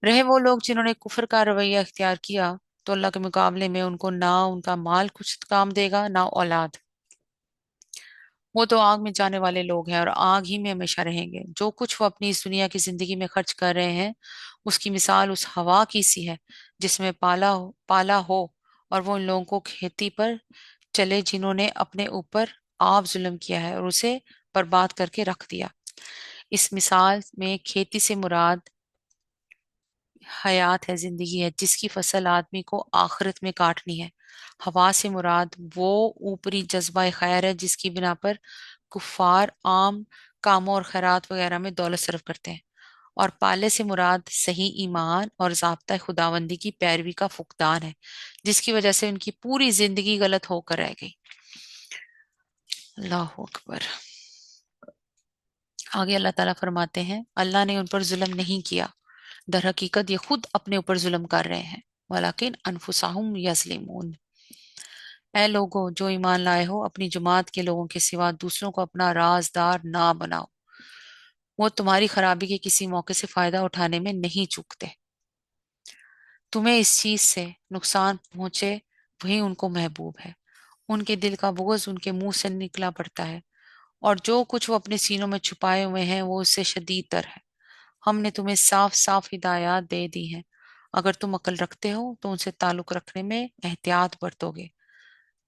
رہے وہ لوگ جنہوں نے کفر کا رویہ اختیار کیا تو اللہ کے مقابلے میں ان کو نہ ان کا مال کچھ کام دے گا نہ اولاد. وہ تو آگ میں جانے والے لوگ ہیں اور آگ ہی میں ہمیشہ رہیں گے. جو کچھ وہ اپنی اس دنیا کی زندگی میں خرچ کر رہے ہیں اس کی مثال اس ہوا کی سی ہے جس میں پالا ہو اور وہ ان لوگوں کو کھیتی پر چلے جنہوں نے اپنے اوپر آپ ظلم کیا ہے اور اسے برباد کر کے رکھ دیا. اس مثال میں کھیتی سے مراد حیات ہے، زندگی ہے، جس کی فصل آدمی کو آخرت میں کاٹنی ہے. ہوا سے مراد وہ اوپری جذبہ خیر ہے جس کی بنا پر کفار عام کاموں اور خیرات وغیرہ میں دولت صرف کرتے ہیں. اور پالے سے مراد صحیح ایمان اور ضابطہ خداوندی کی پیروی کا فقدان ہے، جس کی وجہ سے ان کی پوری زندگی غلط ہو کر رہ گئی. اللہ اکبر. آگے اللہ تعالیٰ فرماتے ہیں اللہ نے ان پر ظلم نہیں کیا، در حقیقت یہ خود اپنے اوپر ظلم کر رہے ہیں. وَلَكِنْ أَنفُسَهُمْ يَظْلِمُونَ. اے لوگوں جو ایمان لائے ہو، اپنی جماعت کے لوگوں کے سوا دوسروں کو اپنا رازدار نہ بناؤ. وہ تمہاری خرابی کے کسی موقع سے فائدہ اٹھانے میں نہیں چوکتے۔ تمہیں اس چیز سے نقصان پہنچے وہی ان کو محبوب ہے۔ ان کے دل کا بغض ان کے منہ سے نکلا پڑتا ہے، اور جو کچھ وہ اپنے سینوں میں چھپائے ہوئے ہیں وہ اس سے شدید تر ہے۔ ہم نے تمہیں صاف صاف ہدایات دے دی ہیں، اگر تم عقل رکھتے ہو تو ان سے تعلق رکھنے میں احتیاط برتو گے۔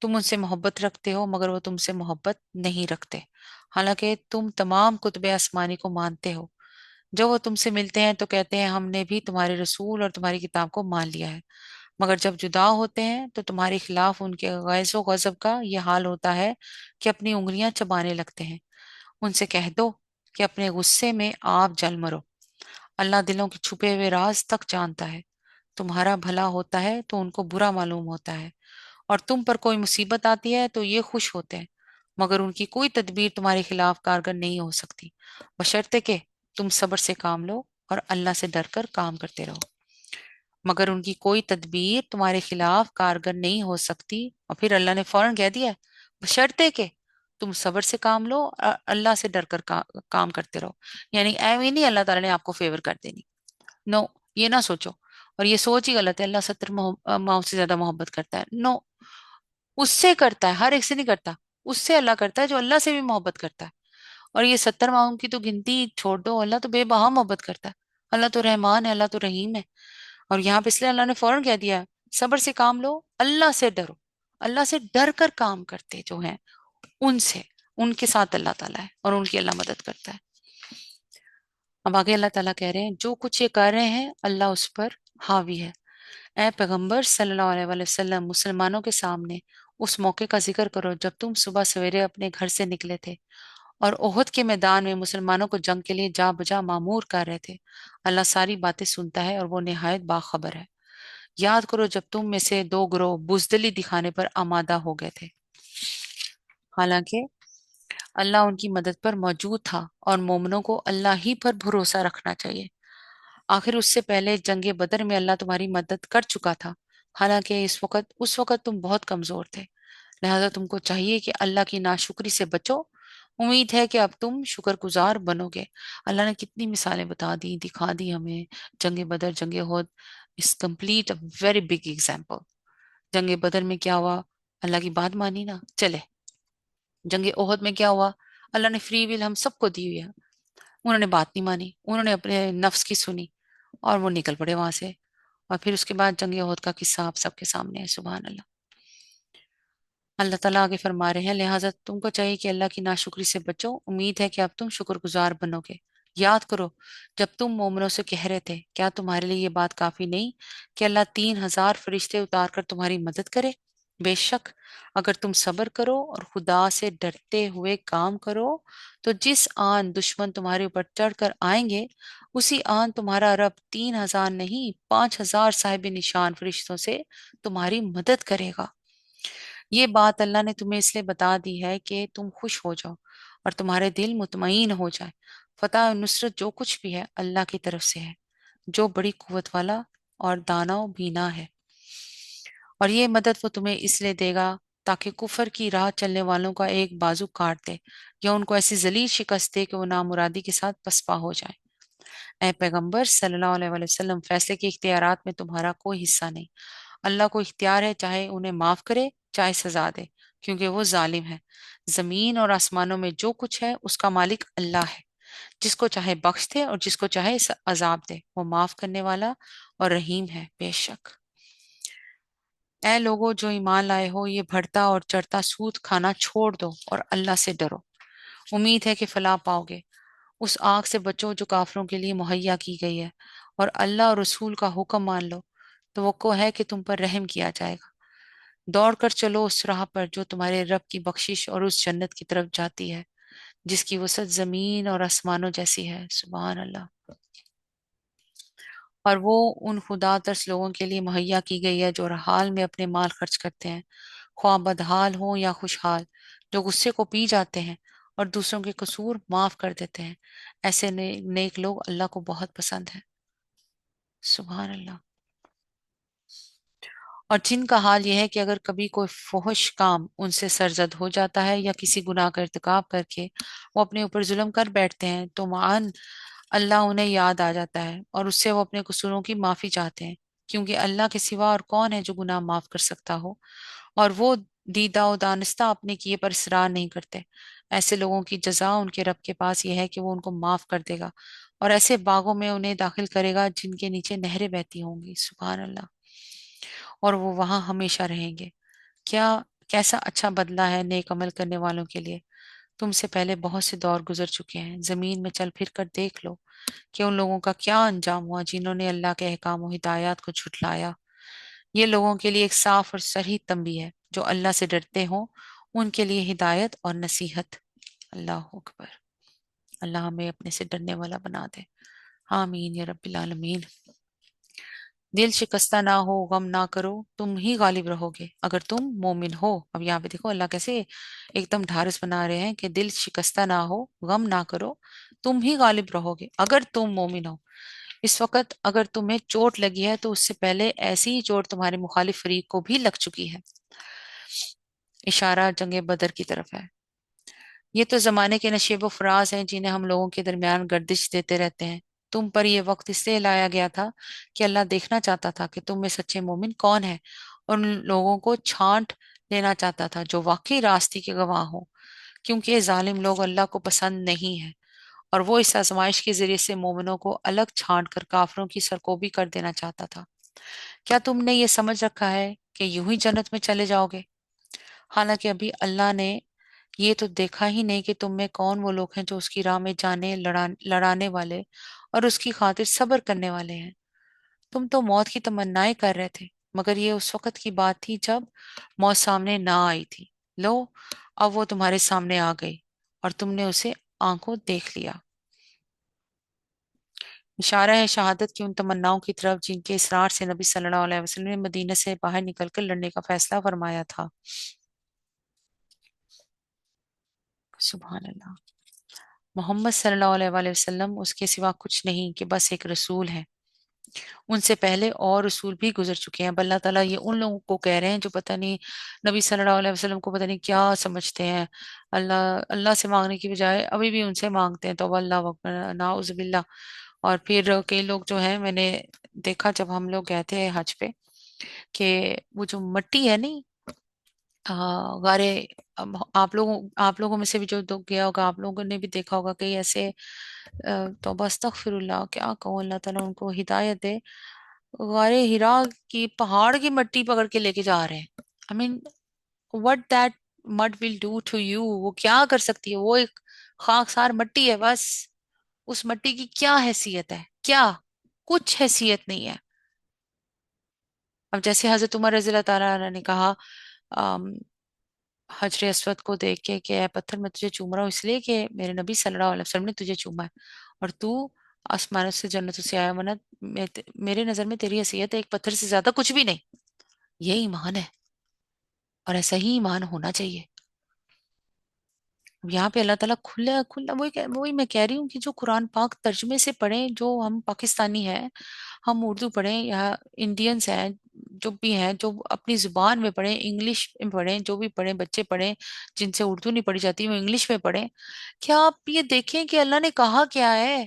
تم ان سے محبت رکھتے ہو مگر وہ تم سے محبت نہیں رکھتے، حالانکہ تم تمام کتب آسمانی کو مانتے ہو۔ جب وہ تم سے ملتے ہیں تو کہتے ہیں ہم نے بھی تمہارے رسول اور تمہاری کتاب کو مان لیا ہے، مگر جب جدا ہوتے ہیں تو تمہارے خلاف ان کے غیظ و غضب کا یہ حال ہوتا ہے کہ اپنی انگلیاں چبانے لگتے ہیں۔ ان سے کہہ دو کہ اپنے غصے میں آپ جل مرو، اللہ دلوں کے چھپے ہوئے راز تک جانتا ہے۔ تمہارا بھلا ہوتا ہے تو ان کو برا معلوم ہوتا ہے، اور تم پر کوئی مصیبت آتی ہے تو یہ خوش ہوتے ہیں، مگر ان کی کوئی تدبیر تمہارے خلاف کارگر نہیں ہو سکتی، بشرطے کہ تم صبر سے کام لو اور اللہ سے ڈر کر کام کرتے رہو۔ مگر ان کی کوئی تدبیر تمہارے خلاف کارگر نہیں ہو سکتی، اور پھر اللہ نے فوراً کہہ دیا بشرطے کہ تم صبر سے کام لو اور اللہ سے ڈر کر کام کرتے رہو۔ یعنی ایویں نہیں اللہ تعالیٰ نے آپ کو فیور کر دینی، نو، یہ نہ سوچو، اور یہ سوچ ہی غلط ہے۔ اللہ 70 ماؤں سے زیادہ محبت کرتا ہے، نو، اس سے کرتا ہے، ہر ایک سے نہیں کرتا، اس سے اللہ کرتا ہے جو اللہ سے بھی محبت کرتا ہے۔ اور یہ 70 ماؤں کی تو گنتی چھوڑ دو، اللہ تو بے بہا محبت کرتا ہے، اللہ تو رحمان ہے، اللہ تو رحیم ہے۔ اور یہاں پہ اس لیے اللہ نے فوراً کہہ دیا صبر سے کام لو، اللہ سے ڈرو، اللہ سے ڈر کر کام کرتے جو ہیں ان سے، ان کے ساتھ اللہ تعالیٰ ہے اور ان کی اللہ مدد کرتا ہے۔ اب آگے اللہ تعالیٰ کہہ رہے ہیں جو کچھ یہ کر رہے ہیں اللہ اس پر حاوی ہے۔ اے پیغمبر صلی اللہ علیہ وآلہ وسلم، مسلمانوں کے سامنے اس موقع کا ذکر کرو جب تم صبح سویرے اپنے گھر سے نکلے تھے اور احد کے میدان میں مسلمانوں کو جنگ کے لیے جا بجا معمور کر رہے تھے۔ اللہ ساری باتیں سنتا ہے اور وہ نہایت باخبر ہے۔ یاد کرو جب تم میں سے دو گروہ بزدلی دکھانے پر آمادہ ہو گئے تھے، حالانکہ اللہ ان کی مدد پر موجود تھا، اور مومنوں کو اللہ ہی پر بھروسہ رکھنا چاہیے۔ آخر اس سے پہلے جنگ بدر میں اللہ تمہاری مدد کر چکا تھا، حالانکہ اس وقت تم بہت کمزور تھے، لہذا تم کو چاہیے کہ اللہ کی ناشکری سے بچو۔ امید ہے کہ اب تم شکر گزار بنو گے۔ اللہ نے کتنی مثالیں بتا دی، دکھا دی ہمیں۔ جنگ بدر، جنگ احد اس کمپلیٹ ویری بگ ایگزامپل۔ جنگ بدر میں کیا ہوا؟ اللہ کی بات مانی نا، چلے۔ جنگ احد میں کیا ہوا؟ اللہ نے فری ویل ہم سب کو دی ہوئی ہے، انہوں نے بات نہیں مانی، انہوں نے اپنے نفس کی سنی اور وہ نکل پڑے وہاں سے۔ اور پھر اس کے بعد جنگ احد کا قصہ آپ سب کے سامنے ہے، سبحان اللہ۔ اللہ تعالیٰ آگے فرما رہے ہیں لہٰذا تم کو چاہیے کہ اللہ کی ناشکری سے بچو، امید ہے کہ اب تم شکر گزار بنو گے۔ یاد کرو جب تم مومنوں سے کہہ رہے تھے کیا تمہارے لیے یہ بات کافی نہیں کہ اللہ 3,000 فرشتے اتار کر تمہاری مدد کرے؟ بے شک اگر تم صبر کرو اور خدا سے ڈرتے ہوئے کام کرو تو جس آن دشمن تمہارے اوپر چڑھ کر آئیں گے اسی آن تمہارا رب 3,000 نہیں 5,000 صاحب نشان فرشتوں سے تمہاری مدد کرے گا۔ یہ بات اللہ نے تمہیں اس لیے بتا دی ہے کہ تم خوش ہو جاؤ اور تمہارے دل مطمئن ہو جائے۔ فتح و نصرت جو کچھ بھی ہے اللہ کی طرف سے ہے، جو بڑی قوت والا اور دانا و بینا ہے۔ اور یہ مدد وہ تمہیں اس لیے دے گا تاکہ کفر کی راہ چلنے والوں کا ایک بازو کاٹ دے یا ان کو ایسی ذلیل شکست دے کہ وہ نامرادی کے ساتھ پسپا ہو جائے۔ اے پیغمبر صلی اللہ علیہ وآلہ وسلم، فیصلے کے اختیارات میں تمہارا کوئی حصہ نہیں۔ اللہ کو اختیار ہے چاہے انہیں معاف کرے چاہے سزا دے، کیونکہ وہ ظالم ہے۔ زمین اور آسمانوں میں جو کچھ ہے اس کا مالک اللہ ہے، جس کو چاہے بخش دے اور جس کو چاہے عذاب دے، وہ معاف کرنے والا اور رحیم ہے بے شک۔ اے لوگو جو ایمان لائے ہو، یہ بڑھتا اور چڑھتا سود کھانا چھوڑ دو اور اللہ سے ڈرو، امید ہے کہ فلاح پاؤ گے۔ اس آگ سے بچو جو کافروں کے لیے مہیا کی گئی ہے، اور اللہ اور رسول کا حکم مان لو، توقع ہے کہ تم پر رحم کیا جائے گا۔ دوڑ کر چلو اس راہ پر جو تمہارے رب کی بخشش اور اس جنت کی طرف جاتی ہے جس کی وسعت زمین اور آسمانوں جیسی ہے، سبحان اللہ۔ اور وہ ان خدا ترس لوگوں کے لیے مہیا کی گئی ہے جو حال میں اپنے مال خرچ کرتے ہیں، خواہ بدحال ہوں یا خوشحال، جو غصے کو پی جاتے ہیں اور دوسروں کے قصور معاف کر دیتے ہیں۔ ایسے نیک لوگ اللہ کو بہت پسند ہیں، سبحان اللہ۔ اور جن کا حال یہ ہے کہ اگر کبھی کوئی فحش کام ان سے سرزد ہو جاتا ہے یا کسی گناہ کا ارتکاب کر کے وہ اپنے اوپر ظلم کر بیٹھتے ہیں تو معاً اللہ انہیں یاد آ جاتا ہے اور اس سے وہ اپنے قصوروں کی معافی چاہتے ہیں، کیونکہ اللہ کے سوا اور کون ہے جو گناہ معاف کر سکتا ہو، اور وہ دیدہ و دانستہ اپنے کیے پر اصرار نہیں کرتے۔ ایسے لوگوں کی جزا ان کے رب کے پاس یہ ہے کہ وہ ان کو معاف کر دے گا اور ایسے باغوں میں انہیں داخل کرے گا جن کے نیچے نہریں بہتی ہوں گی، سبحان اللہ، اور وہ وہاں ہمیشہ رہیں گے۔ کیا کیسا اچھا بدلہ ہے نیک عمل کرنے والوں کے لیے۔ تم سے پہلے بہت سے دور گزر چکے ہیں، زمین میں چل پھر کر دیکھ لو کہ ان لوگوں کا کیا انجام ہوا جنہوں نے اللہ کے احکام و ہدایات کو جھٹلایا۔ یہ لوگوں کے لیے ایک صاف اور صریح تنبیہ ہے، جو اللہ سے ڈرتے ہوں ان کے لیے ہدایت اور نصیحت۔ اللہ اکبر، اللہ ہمیں اپنے سے ڈرنے والا بنا دے، آمین یا رب العالمین۔ دل شکستہ نہ ہو، غم نہ کرو، تم ہی غالب رہو گے اگر تم مومن ہو۔ اب یہاں پہ دیکھو اللہ کیسے ایک دم ڈھارس بنا رہے ہیں کہ دل شکستہ نہ ہو، غم نہ کرو، تم ہی غالب رہو گے اگر تم مومن ہو۔ اس وقت اگر تمہیں چوٹ لگی ہے تو اس سے پہلے ایسی ہی چوٹ تمہارے مخالف فریق کو بھی لگ چکی ہے۔ اشارہ جنگ بدر کی طرف ہے۔ یہ تو زمانے کے نشیب و فراز ہیں جنہیں ہم لوگوں کے درمیان گردش دیتے رہتے ہیں۔ تم پر یہ وقت اس لیے لایا گیا تھا کہ اللہ دیکھنا چاہتا تھا کہ تم میں سچے مومن کون ہیں، اور ان لوگوں کو چھانٹ لینا چاہتا تھا جو واقعی راستے کے گواہ ہوں، کیونکہ یہ ظالم لوگ اللہ کو پسند نہیں ہیں، اور وہ اس آزمائش کے ذریعے سے مومنوں کو الگ چھانٹ کر کافروں کی سرکوبی کر دینا چاہتا تھا۔ کیا تم نے یہ سمجھ رکھا ہے کہ یوں ہی جنت میں چلے جاؤ گے؟ حالانکہ ابھی اللہ نے یہ تو دیکھا ہی نہیں کہ تم میں کون وہ لوگ ہیں جو اس کی راہ میں جانے لڑانے والے اور اس کی خاطر صبر کرنے والے ہیں۔ تم تو موت کی تمنائیں کر رہے تھے، مگر یہ اس وقت کی بات تھی جب موت سامنے نہ آئی تھی۔ لو، اب وہ تمہارے سامنے آ گئی اور تم نے اسے آنکھوں دیکھ لیا۔ اشارہ ہے شہادت کی ان تمناؤں کی طرف جن کے اصرار سے نبی صلی اللہ علیہ وسلم نے مدینہ سے باہر نکل کر لڑنے کا فیصلہ فرمایا تھا۔ سبحان اللہ۔ محمد صلی اللہ علیہ وآلہ وسلم اس کے سوا کچھ نہیں کہ بس ایک رسول ہے۔ ان سے پہلے اور رسول بھی گزر چکے ہیں۔ اب اللہ تعالیٰ یہ ان لوگوں کو کہہ رہے ہیں جو پتہ نہیں نبی صلی اللہ علیہ وسلم کو پتہ نہیں کیا سمجھتے ہیں، اللہ سے مانگنے کی بجائے ابھی بھی ان سے مانگتے ہیں، تو اللہ اکبر، نعوذ باللہ۔ اور پھر کئی لوگ جو ہیں، میں نے دیکھا جب ہم لوگ گئے تھے حج پہ، کہ وہ جو مٹی ہے نہیں، غارے، آپ لوگوں میں سے بھی جو گیا ہوگا، آپ لوگوں نے بھی دیکھا ہوگا کئی ایسے، توبہ استغفر اللہ، کیا کہوں، اللہ تعالیٰ ان کو ہدایت دے، غارے ہرا کی پہاڑ کی مٹی پکڑ کے لے کے جا رہے ہیں۔ I mean what that mud will do to you, وہ کیا کر سکتی ہے، وہ ایک خاکسار مٹی ہے بس، اس مٹی کی کیا حیثیت ہے، کیا کچھ حیثیت نہیں ہے۔ اب جیسے حضرت عمر رضی اللہ تعالیٰ عنہ نے کہا حجر اسود کو دیکھ کے کہ اے پتھر، میں تجھے چوم رہا ہوں اس لیے کہ میرے نبی صلی اللہ علیہ وسلم نے تجھے چوما ہے، اور تو آسمانوں سے جنتوں سے آیا، ورنہ میرے نظر میں تیری حیثیت ایک پتھر سے زیادہ کچھ بھی نہیں۔ یہ ایمان ہے، اور ایسا ہی ایمان ہونا چاہیے۔ یہاں پہ اللہ تعالیٰ کھلا کھلا وہی میں کہہ رہی ہوں کہ جو قرآن پاک ترجمے سے پڑھیں، جو ہم پاکستانی ہیں، ہم اردو پڑھیں، یا انڈینس ہیں جو بھی ہیں، جو اپنی زبان میں پڑھیں، انگلش میں پڑھیں، جو بھی پڑھیں، بچے پڑھیں جن سے اردو نہیں پڑھی جاتی وہ انگلش میں پڑھیں، کیا آپ یہ دیکھیں کہ اللہ نے کہا کیا ہے؟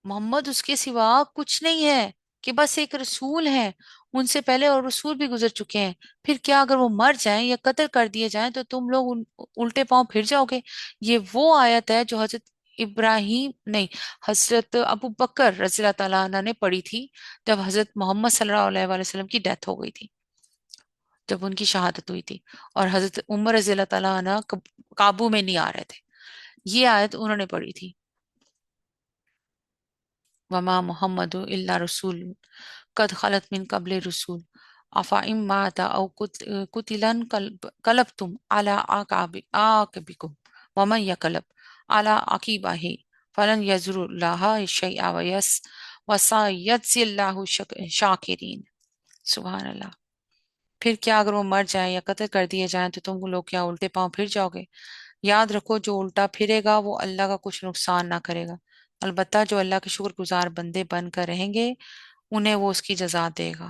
محمد اس کے سوا کچھ نہیں ہے، کہ بس ایک رسول ہے، ان سے پہلے اور رسول بھی گزر چکے ہیں۔ پھر کیا اگر وہ مر جائیں یا قتل کر دیے جائیں تو تم لوگ الٹے پاؤں پھر جاؤ گے؟ یہ وہ آیت ہے جو حضرت ابراہیم نہیں، حضرت ابو بکر رضی اللہ تعالیٰ عنہ نے پڑھی تھی جب حضرت محمد صلی اللہ علیہ وآلہ وسلم کی ڈیتھ ہو گئی تھی، جب ان کی شہادت ہوئی تھی، اور حضرت عمر رضی اللہ تعالیٰ عنہ قابو میں نہیں آ رہے تھے، یہ آیت انہوں نے پڑھی تھی، وما محمد الا رسول قد خلت من قبل رسول افا مات او قتلا انقلبتم على عاقبكم ومن ينقلب على عقبيه فلن يضر الله شيئا وسيجزي الله شاکرین۔ سبحان اللہ۔ پھر کیا اگر وہ مر جائیں یا قتل کر دیے جائیں تو تم لوگ کیا الٹے پاؤں پھر جاؤ گے؟ یاد رکھو جو الٹا پھرے گا وہ اللہ کا کچھ نقصان نہ کرے گا، البتہ جو اللہ کے شکر گزار بندے بن کر رہیں گے انہیں وہ اس کی جزا دے گا۔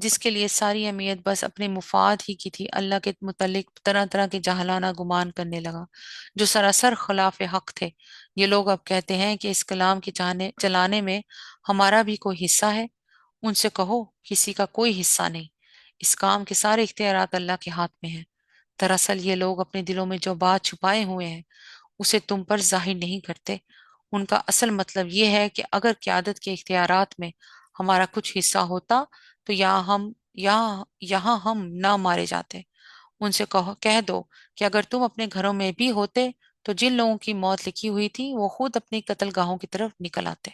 جس کے لیے ساری اہمیت بس اپنے مفاد ہی کی تھی، اللہ کے متعلق طرح طرح کے جاہلانہ گمان کرنے لگا جو سراسر خلاف حق تھے۔ یہ لوگ اب کہتے ہیں کہ اس کلام کے چلانے میں ہمارا بھی کوئی حصہ ہے۔ ان سے کہو کسی کا کوئی حصہ نہیں، اس کام کے سارے اختیارات اللہ کے ہاتھ میں ہیں۔ دراصل یہ لوگ اپنے دلوں میں جو بات چھپائے ہوئے ہیں اسے تم پر ظاہر نہیں کرتے۔ ان کا اصل مطلب یہ ہے کہ اگر قیادت کے اختیارات میں ہمارا کچھ حصہ ہوتا تو یہاں ہم نہ مارے جاتے۔ ان سے کہہ دو کہ اگر تم اپنے گھروں میں بھی ہوتے تو جن لوگوں کی موت لکھی ہوئی تھی وہ خود اپنی قتل گاہوں کی طرف نکل آتے،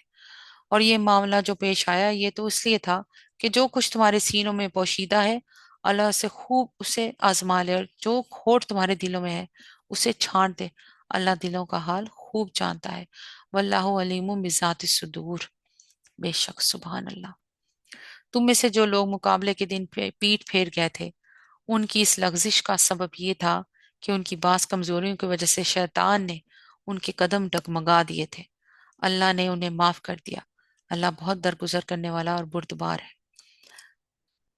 اور یہ معاملہ جو پیش آیا یہ تو اس لیے تھا کہ جو کچھ تمہارے سینوں میں پوشیدہ ہے اللہ سے خوب اسے آزما لے، اور جو کھوٹ تمہارے دلوں میں ہے اسے چھانٹ دے۔ اللہ دلوں کا حال خوب جانتا ہے، واللہ علیم بذات الصدور۔ بے شک سبحان اللہ، تم میں سے جو لوگ مقابلے کے دن پیٹ پھیر گئے تھے ان کی اس لغزش کا سبب یہ تھا کہ ان کی بعض کمزوریوں کی وجہ سے شیطان نے ان کے قدم ڈگمگا دیے تھے۔ اللہ نے انہیں معاف کر دیا، اللہ بہت درگزر کرنے والا اور بردبار ہے۔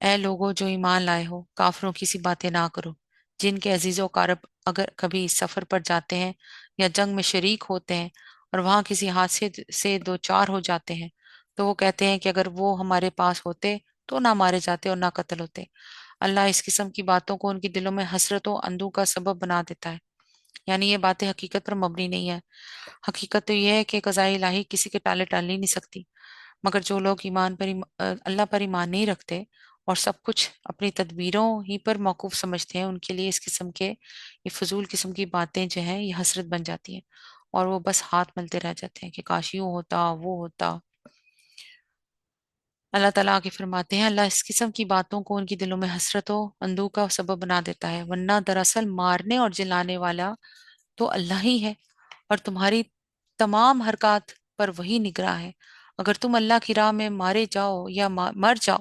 اے لوگوں جو ایمان لائے ہو، کافروں کی سی باتیں نہ کرو جن کے عزیز و اقارب اگر کبھی سفر پر جاتے ہیں یا جنگ میں شریک ہوتے ہیں اور وہاں کسی حادثے سے دو چار ہو جاتے ہیں تو وہ کہتے ہیں کہ اگر وہ ہمارے پاس ہوتے تو نہ مارے جاتے اور نہ قتل ہوتے۔ اللہ اس قسم کی باتوں کو ان کے دلوں میں حسرت و اندوہ کا سبب بنا دیتا ہے، یعنی یہ باتیں حقیقت پر مبنی نہیں ہے۔ حقیقت تو یہ ہے کہ قضاء الہی کسی کے ٹالے ٹال نہیں سکتی، مگر جو لوگ اللہ پر ایمان نہیں رکھتے اور سب کچھ اپنی تدبیروں ہی پر موقوف سمجھتے ہیں، ان کے لیے اس قسم کے یہ فضول قسم کی باتیں جو ہیں یہ حسرت بن جاتی ہیں، اور وہ بس ہاتھ ملتے رہ جاتے ہیں کہ کاش یوں ہوتا وہ ہوتا۔ اللہ تعالیٰ آگے فرماتے ہیں اللہ اس قسم کی باتوں کو ان کی دلوں میں حسرت و اندوہ کا سبب بنا دیتا ہے، ورنہ دراصل مارنے اور جلانے والا تو اللہ ہی ہے، اور تمہاری تمام حرکات پر وہی نگراں ہے۔ اگر تم اللہ کی راہ میں مارے جاؤ یا مر جاؤ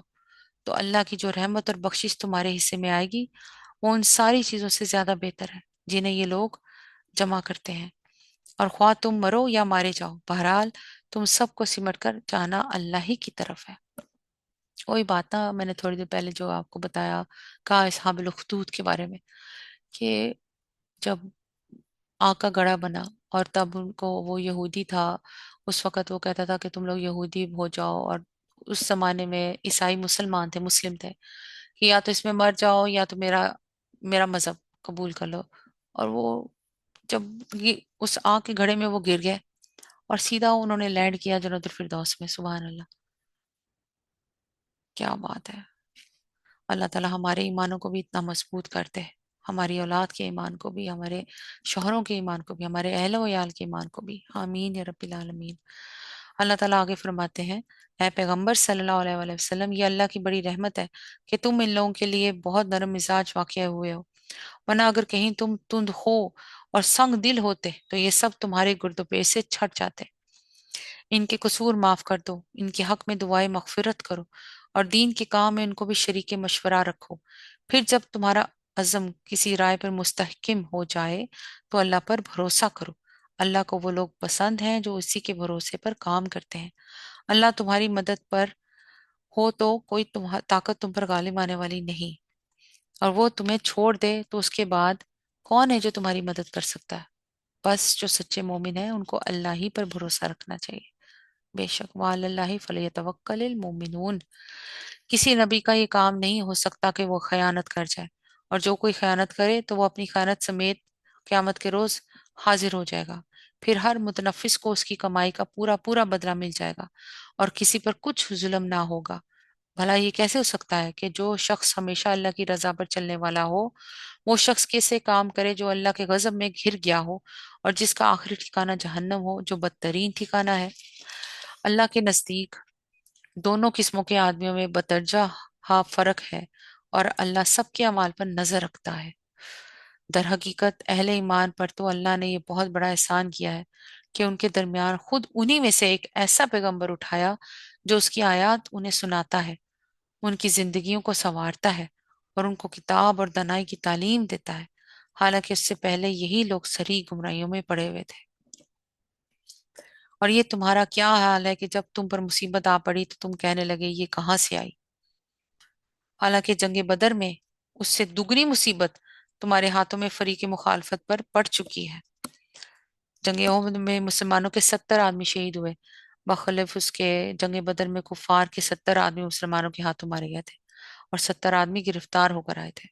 تو اللہ کی جو رحمت اور بخشش تمہارے حصے میں آئے گی وہ ان ساری چیزوں سے زیادہ بہتر ہے جنہیں یہ لوگ جمع کرتے ہیں۔ اور خواہ تم مرو یا مارے جاؤ، بہرحال تم سب کو سمٹ کر جانا اللہ ہی کی طرف ہے۔ وہی بات نا میں نے تھوڑی دیر پہلے جو آپ کو بتایا کہا اصحاب الاخدود کے بارے میں، کہ جب آگ کا گڑھا بنا اور تب ان کو وہ یہودی تھا، اس وقت وہ کہتا تھا کہ تم لوگ یہودی ہو جاؤ، اور اس زمانے میں عیسائی مسلمان تھے، مسلم تھے، کہ یا تو اس میں مر جاؤ یا تو میرا مذہب قبول کر لو۔ اور وہ جب اس آگ کے گھڑے میں وہ گر گئے اور سیدھا انہوں نے لینڈ کیا جنت الفردوس میں۔ سبحان اللہ، کیا بات ہے! اللہ تعالیٰ ہمارے ایمانوں کو بھی اتنا مضبوط کرتے ہیں، ہماری اولاد کے ایمان کو بھی، ہمارے شوہروں کے ایمان کو بھی، ہمارے اہل و عیال کے ایمان کو بھی، آمین یا رب العالمین۔ اللہ تعالیٰ آگے فرماتے ہیں اے پیغمبر صلی اللہ علیہ وآلہ وسلم، یہ اللہ کی بڑی رحمت ہے کہ تم ان لوگوں کے لیے بہت نرم مزاج واقع ہوئے ہو، ورنہ اگر کہیں تم تند ہو اور سنگ دل ہوتے تو یہ سب تمہارے گرد و پیش سے چھٹ جاتے۔ ان کے قصور معاف کر دو، ان کے حق میں دعائیں مغفرت کرو، اور دین کے کام میں ان کو بھی شریک مشورہ رکھو۔ پھر جب تمہارا عزم کسی رائے پر مستحکم ہو جائے تو اللہ پر بھروسہ کرو۔ اللہ کو وہ لوگ پسند ہیں جو اسی کے بھروسے پر کام کرتے ہیں۔ اللہ تمہاری مدد پر ہو تو کوئی طاقت تم پر غالب آنے والی نہیں، اور وہ تمہیں چھوڑ دے تو اس کے بعد کون ہے جو تمہاری مدد کر سکتا ہے؟ بس جو سچے مومن ہیں ان کو اللہ ہی پر بھروسہ رکھنا چاہیے۔ بے شک وعلی اللہ فلیتوکل المؤمنون، کسی نبی کا یہ کام نہیں ہو سکتا کہ وہ خیانت کر جائے، اور جو کوئی خیانت کرے تو وہ اپنی خیانت سمیت قیامت کے روز حاضر ہو جائے گا، پھر ہر متنفس کو اس کی کمائی کا پورا پورا بدلہ مل جائے گا، اور کسی پر کچھ ظلم نہ ہوگا۔ بھلا یہ کیسے ہو سکتا ہے کہ جو شخص ہمیشہ اللہ کی رضا پر چلنے والا ہو وہ شخص کیسے کام کرے جو اللہ کے غضب میں گھر گیا ہو اور جس کا آخری ٹھکانہ جہنم ہو جو بدترین ٹھکانہ ہے۔ اللہ کے نزدیک دونوں قسموں کے آدمیوں میں بدرجہ فرق ہے، اور اللہ سب کے اعمال پر نظر رکھتا ہے۔ در حقیقت اہل ایمان پر تو اللہ نے یہ بہت بڑا احسان کیا ہے کہ ان کے درمیان خود انہی میں سے ایک ایسا پیغمبر اٹھایا جو اس کی آیات انہیں سناتا ہے، ان کی زندگیوں کو سنوارتا ہے اور ان کو کتاب اور دانائی کی تعلیم دیتا ہے، حالانکہ اس سے پہلے یہی لوگ سری گمراہیوں میں پڑے ہوئے تھے۔ اور یہ تمہارا کیا حال ہے کہ جب تم پر مصیبت آ پڑی تو تم کہنے لگے یہ کہاں سے آئی؟ حالانکہ جنگ بدر میں اس سے دگنی مصیبت تمہارے ہاتھوں میں فریق مخالفت پر پڑ چکی ہے۔ جنگ احد میں مسلمانوں کے 70 آدمی شہید ہوئے، بخلاف اس کے جنگ بدر میں کفار کے 70 آدمی مسلمانوں کے ہاتھوں مارے گئے تھے اور 70 آدمی گرفتار ہو کر آئے تھے۔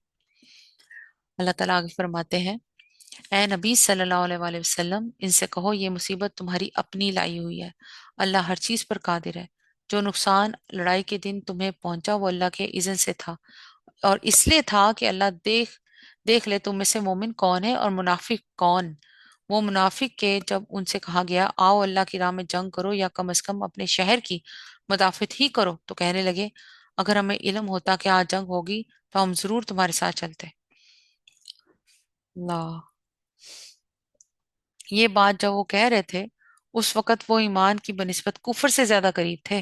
اللہ تعالیٰ آگے فرماتے ہیں، اے نبی صلی اللہ علیہ وآلہ وسلم، ان سے کہو یہ مصیبت تمہاری اپنی لائی ہوئی ہے، اللہ ہر چیز پر قادر ہے۔ جو نقصان لڑائی کے دن تمہیں پہنچا وہ اللہ کے اذن سے تھا، اور اس لیے تھا کہ اللہ دیکھ لے تم میں سے مومن کون ہے اور منافق کون۔ وہ منافق کے جب ان سے کہا گیا آؤ اللہ کی راہ میں جنگ کرو یا کم از کم اپنے شہر کی مدافعت ہی کرو، تو کہنے لگے اگر ہمیں علم ہوتا کہ آج جنگ ہوگی تو ہم ضرور تمہارے ساتھ چلتے۔ اللہ، یہ بات جب وہ کہہ رہے تھے اس وقت وہ ایمان کی بنسبت کفر سے زیادہ قریب تھے۔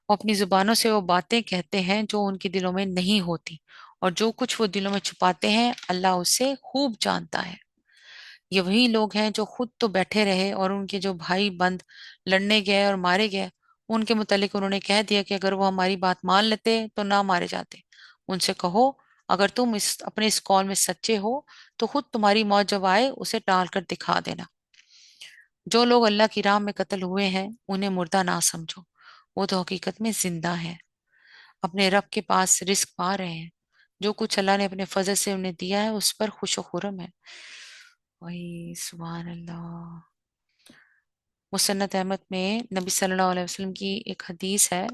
وہ اپنی زبانوں سے وہ باتیں کہتے ہیں جو ان کے دلوں میں نہیں ہوتی، اور جو کچھ وہ دلوں میں چھپاتے ہیں اللہ اسے خوب جانتا ہے۔ یہ وہی لوگ ہیں جو خود تو بیٹھے رہے اور ان کے جو بھائی بند لڑنے گئے اور مارے گئے، ان کے متعلق انہوں نے کہہ دیا کہ اگر وہ ہماری بات مان لیتے تو نہ مارے جاتے۔ ان سے کہو اگر تم اپنے اس قول میں سچے ہو تو خود تمہاری موت جب آئے اسے ٹال کر دکھا دینا۔ جو لوگ اللہ کی راہ میں قتل ہوئے ہیں انہیں مردہ نہ سمجھو، وہ تو حقیقت میں زندہ ہیں، اپنے رب کے پاس رزق پا رہے ہیں، جو کچھ اللہ نے اپنے فضل سے انہیں دیا ہے اس پر خوش و خرم ہے۔ وہی سبحان اللہ۔ مسنت احمد میں نبی صلی اللہ علیہ وسلم کی ایک حدیث ہے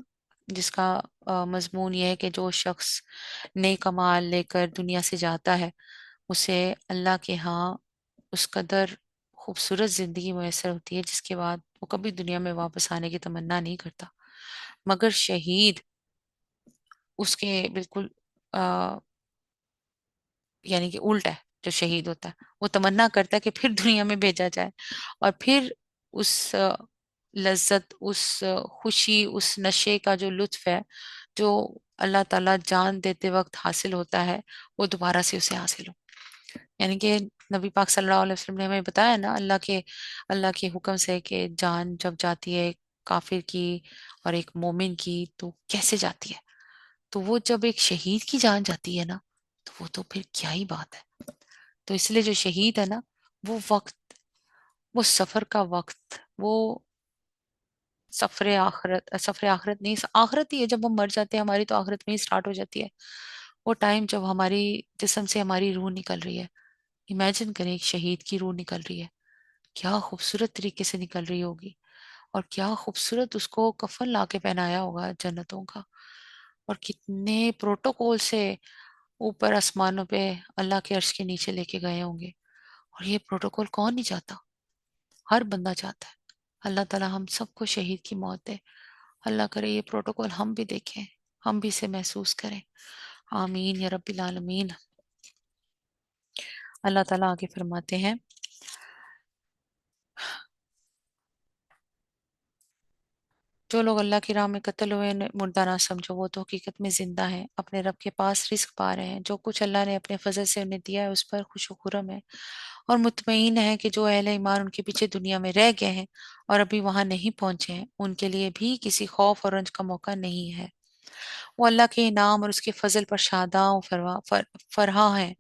جس کا مضمون یہ ہے کہ جو شخص نیک اعمال لے کر دنیا سے جاتا ہے اسے اللہ کے ہاں اس قدر خوبصورت زندگی میسر ہوتی ہے جس کے بعد وہ کبھی دنیا میں واپس آنے کی تمنا نہیں کرتا، مگر شہید اس کے بالکل یعنی کہ الٹا ہے۔ جو شہید ہوتا ہے وہ تمنا کرتا ہے کہ پھر دنیا میں بھیجا جائے اور پھر اس لذت، اس خوشی، اس نشے کا جو لطف ہے جو اللہ تعالیٰ جان دیتے وقت حاصل ہوتا ہے وہ دوبارہ سے اسے حاصل ہو۔ یعنی کہ نبی پاک صلی اللہ علیہ وسلم نے ہمیں بتایا نا اللہ کے حکم سے کہ جان جب جاتی ہے کافر کی اور ایک مومن کی تو کیسے جاتی ہے، تو وہ جب ایک شہید کی جان جاتی ہے نا تو وہ تو پھر کیا ہی بات ہے۔ تو اس لیے جو شہید ہے نا وہ وقت، وہ سفر کا وقت، وہ سفر آخرت نہیں، آخرت ہی ہے، جب ہم مر جاتے ہیں ہماری تو آخرت میں ہی سٹارٹ ہو جاتی ہے۔ وہ ٹائم جب ہماری جسم سے ہماری روح نکل رہی ہے، امیجن کریں ایک شہید کی روح نکل رہی ہے، کیا خوبصورت طریقے سے نکل رہی ہوگی، اور کیا خوبصورت اس کو کفن لا کے پہنایا ہوگا جنتوں کا، اور کتنے پروٹوکول سے اوپر آسمانوں پہ اللہ کے عرش کے نیچے لے کے گئے ہوں گے، اور یہ پروٹوکول کون نہیں چاہتا؟ ہر بندہ چاہتا ہے۔ اللہ تعالیٰ ہم سب کو شہید کی موت دے، اللہ کرے یہ پروٹوکول ہم بھی دیکھیں، ہم بھی اسے محسوس کریں، آمین یا رب العالمین۔ اللہ تعالیٰ آگے فرماتے ہیں، جو لوگ اللہ کی راہ میں قتل ہوئے انہیں مردہ نہ سمجھو، وہ تو حقیقت میں زندہ ہیں، اپنے رب کے پاس رزق پا رہے ہیں، جو کچھ اللہ نے اپنے فضل سے انہیں دیا ہے اس پر خوش و خرم ہے، اور مطمئن ہے کہ جو اہل ایمان ان کے پیچھے دنیا میں رہ گئے ہیں اور ابھی وہاں نہیں پہنچے ہیں ان کے لیے بھی کسی خوف اور رنج کا موقع نہیں ہے۔ وہ اللہ کے انعام اور اس کے فضل پر شاداں و فرحاں ہیں،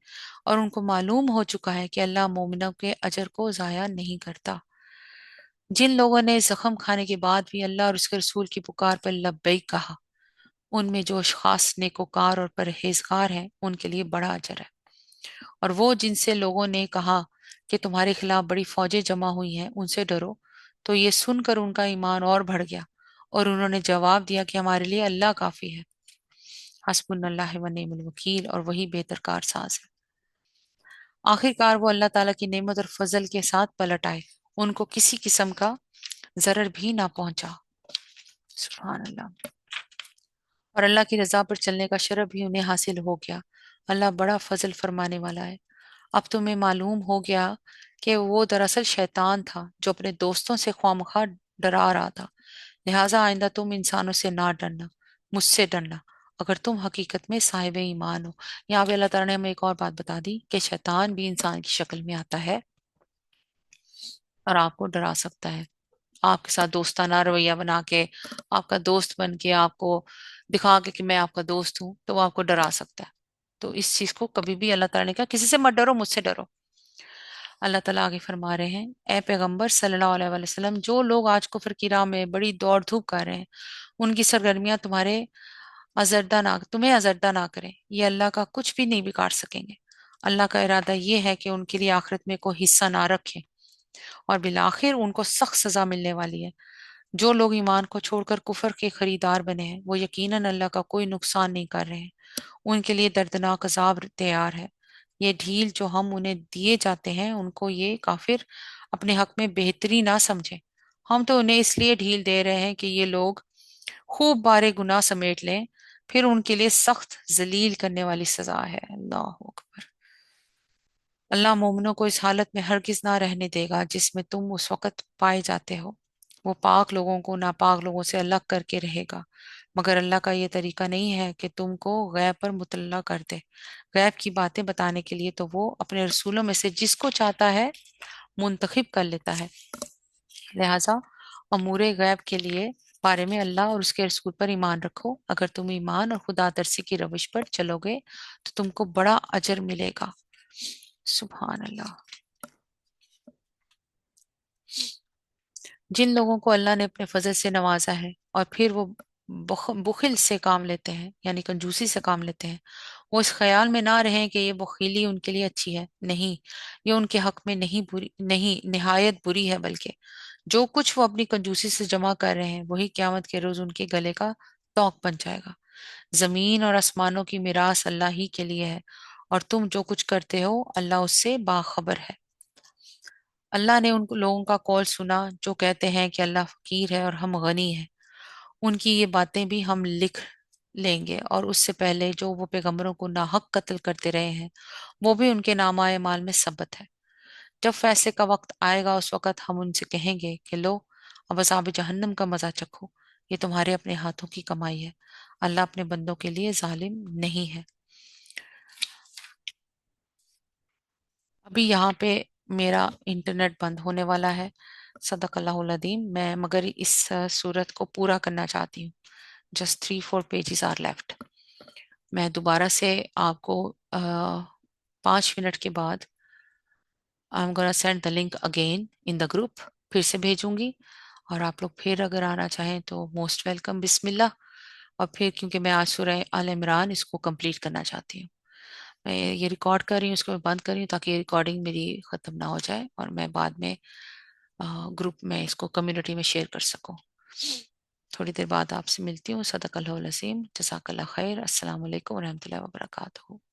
اور ان کو معلوم ہو چکا ہے کہ اللہ مومنوں کے اجر کو ضائع نہیں کرتا۔ جن لوگوں نے زخم کھانے کے بعد بھی اللہ اور اس کے رسول کی پکار پر لبیک کہا، ان میں جو اشخاص نیکوکار اور پرہیزگار ہیں ان کے لیے بڑا اجر ہے۔ اور وہ جن سے لوگوں نے کہا کہ تمہارے خلاف بڑی فوجیں جمع ہوئی ہیں ان سے ڈرو، تو یہ سن کر ان کا ایمان اور بڑھ گیا، اور انہوں نے جواب دیا کہ ہمارے لیے اللہ کافی ہے، حسبنا اللہ و نعم الوکیل، اور وہی بہتر کار ساز ہے۔ آخر کار وہ اللہ تعالیٰ کی نعمت اور فضل کے ساتھ پلٹ آئے، ان کو کسی قسم کا ضرر بھی نہ پہنچا۔ سبحان اللہ۔ اور اللہ کی رضا پر چلنے کا شرف بھی انہیں حاصل ہو گیا، اللہ بڑا فضل فرمانے والا ہے۔ اب تمہیں معلوم ہو گیا کہ وہ دراصل شیطان تھا جو اپنے دوستوں سے خواہ ڈرا رہا تھا، لہٰذا آئندہ تم انسانوں سے نہ ڈرنا، مجھ سے ڈرنا اگر تم حقیقت میں صاحب ایمان ہو۔ یہاں پہ اللہ تعالیٰ نے ہمیں ایک اور بات بتا دی کہ شیطان بھی انسان کی شکل میں آتا ہے اور آپ کو ڈرا سکتا ہے، آپ کے ساتھ دوستانہ رویہ بنا کے، آپ کا دوست بن کے آپ کو دکھا کے کہ میں آپ کا دوست ہوں، تو وہ آپ کو ڈرا سکتا ہے. تو اس چیز کو کبھی بھی اللہ تعالیٰ نے کہا کسی سے مت ڈرو، مجھ سے ڈرو. اللہ تعالیٰ آگے فرما رہے ہیں، اے پیغمبر صلی اللہ علیہ وآلہ وسلم، جو لوگ آج کفر کی راہ میں بڑی دوڑ دھوپ کر رہے ہیں، ان کی سرگرمیاں تمہیں ازردہ نہ کریں. یہ اللہ کا کچھ بھی نہیں بگاڑ سکیں گے. اللہ کا ارادہ یہ ہے کہ ان کے لیے آخرت میں کوئی حصہ نہ رکھیں، اور بالآخر ان کو سخت سزا ملنے والی ہے. جو لوگ ایمان کو چھوڑ کر کفر کے خریدار بنے ہیں، وہ یقیناً اللہ کا کوئی نقصان نہیں کر رہے ہیں. ان کے لیے دردناک عذاب تیار ہے. یہ ڈھیل جو ہم انہیں دیے جاتے ہیں، ان کو یہ کافر اپنے حق میں بہتری نہ سمجھے. ہم تو انہیں اس لیے ڈھیل دے رہے ہیں کہ یہ لوگ خوب بارے گناہ سمیٹ لیں، پھر ان کے لیے سخت ذلیل کرنے والی سزا ہے. اللہ اکبر. اللہ مومنوں کو اس حالت میں ہرگز نہ رہنے دے گا جس میں تم اس وقت پائے جاتے ہو. وہ پاک لوگوں کو ناپاک لوگوں سے الگ کر کے رہے گا، مگر اللہ کا یہ طریقہ نہیں ہے کہ تم کو غیب پر مطلع کر دے. غیب کی باتیں بتانے کے لیے تو وہ اپنے رسولوں میں سے جس کو چاہتا ہے منتخب کر لیتا ہے. لہٰذا امور غیب کے لیے بارے میں اللہ اور اس کے رسول پر ایمان رکھو. اگر تم ایمان اور خدا ترسی کی روش پر چلو گے تو تم کو بڑا اجر ملے گا. سبحان اللہ. جن لوگوں کو اللہ نے اپنے فضل سے نوازا ہے اور پھر وہ بخل سے کام لیتے ہیں، یعنی کنجوسی سے کام لیتے ہیں، وہ اس خیال میں نہ رہیں کہ یہ بخیلی ان کے لیے اچھی ہے. نہیں، یہ ان کے حق میں نہیں نہایت بری ہے، بلکہ جو کچھ وہ اپنی کنجوسی سے جمع کر رہے ہیں وہی قیامت کے روز ان کے گلے کا توق بن جائے گا. زمین اور آسمانوں کی میراث اللہ ہی کے لیے ہے، اور تم جو کچھ کرتے ہو اللہ اس سے باخبر ہے. اللہ نے ان لوگوں کا قول سنا جو کہتے ہیں کہ اللہ فقیر ہے اور ہم غنی ہیں. ان کی یہ باتیں بھی ہم لکھ لیں گے، اور اس سے پہلے جو وہ پیغمبروں کو ناحق قتل کرتے رہے ہیں وہ بھی ان کے نامہ اعمال میں ثبت ہے. جب فیصلے کا وقت آئے گا اس وقت ہم ان سے کہیں گے کہ لو اب عذاب جہنم کا مزہ چکھو، یہ تمہارے اپنے ہاتھوں کی کمائی ہے. اللہ اپنے بندوں کے لیے ظالم نہیں ہے. ابھی یہاں پہ میرا انٹرنیٹ بند ہونے والا ہے. صدق اللہ العظیم. میں مگر اس صورت کو پورا کرنا چاہتی ہوں. Just 3-4 pages are left. میں دوبارہ سے آپ کو 5 منٹ کے بعد I'm gonna send the link again in the group. پھر سے بھیجوں گی، اور آپ لوگ پھر اگر آنا چاہیں تو موسٹ ویلکم. بسم اللہ. اور پھر کیونکہ میں آج سورہ آل عمران اس کو کمپلیٹ کرنا چاہتی ہوں، میں یہ ریکارڈ کر رہی ہوں، اس کو میں بند کر رہی ہوں تاکہ یہ ریکارڈنگ میری ختم نہ ہو جائے اور میں بعد میں گروپ میں اس کو کمیونٹی میں شیئر کر سکوں. تھوڑی دیر بعد آپ سے ملتی ہوں. صدق اللہ العظیم. جزاک اللہ خیر. السلام علیکم ورحمۃ اللہ وبرکاتہ.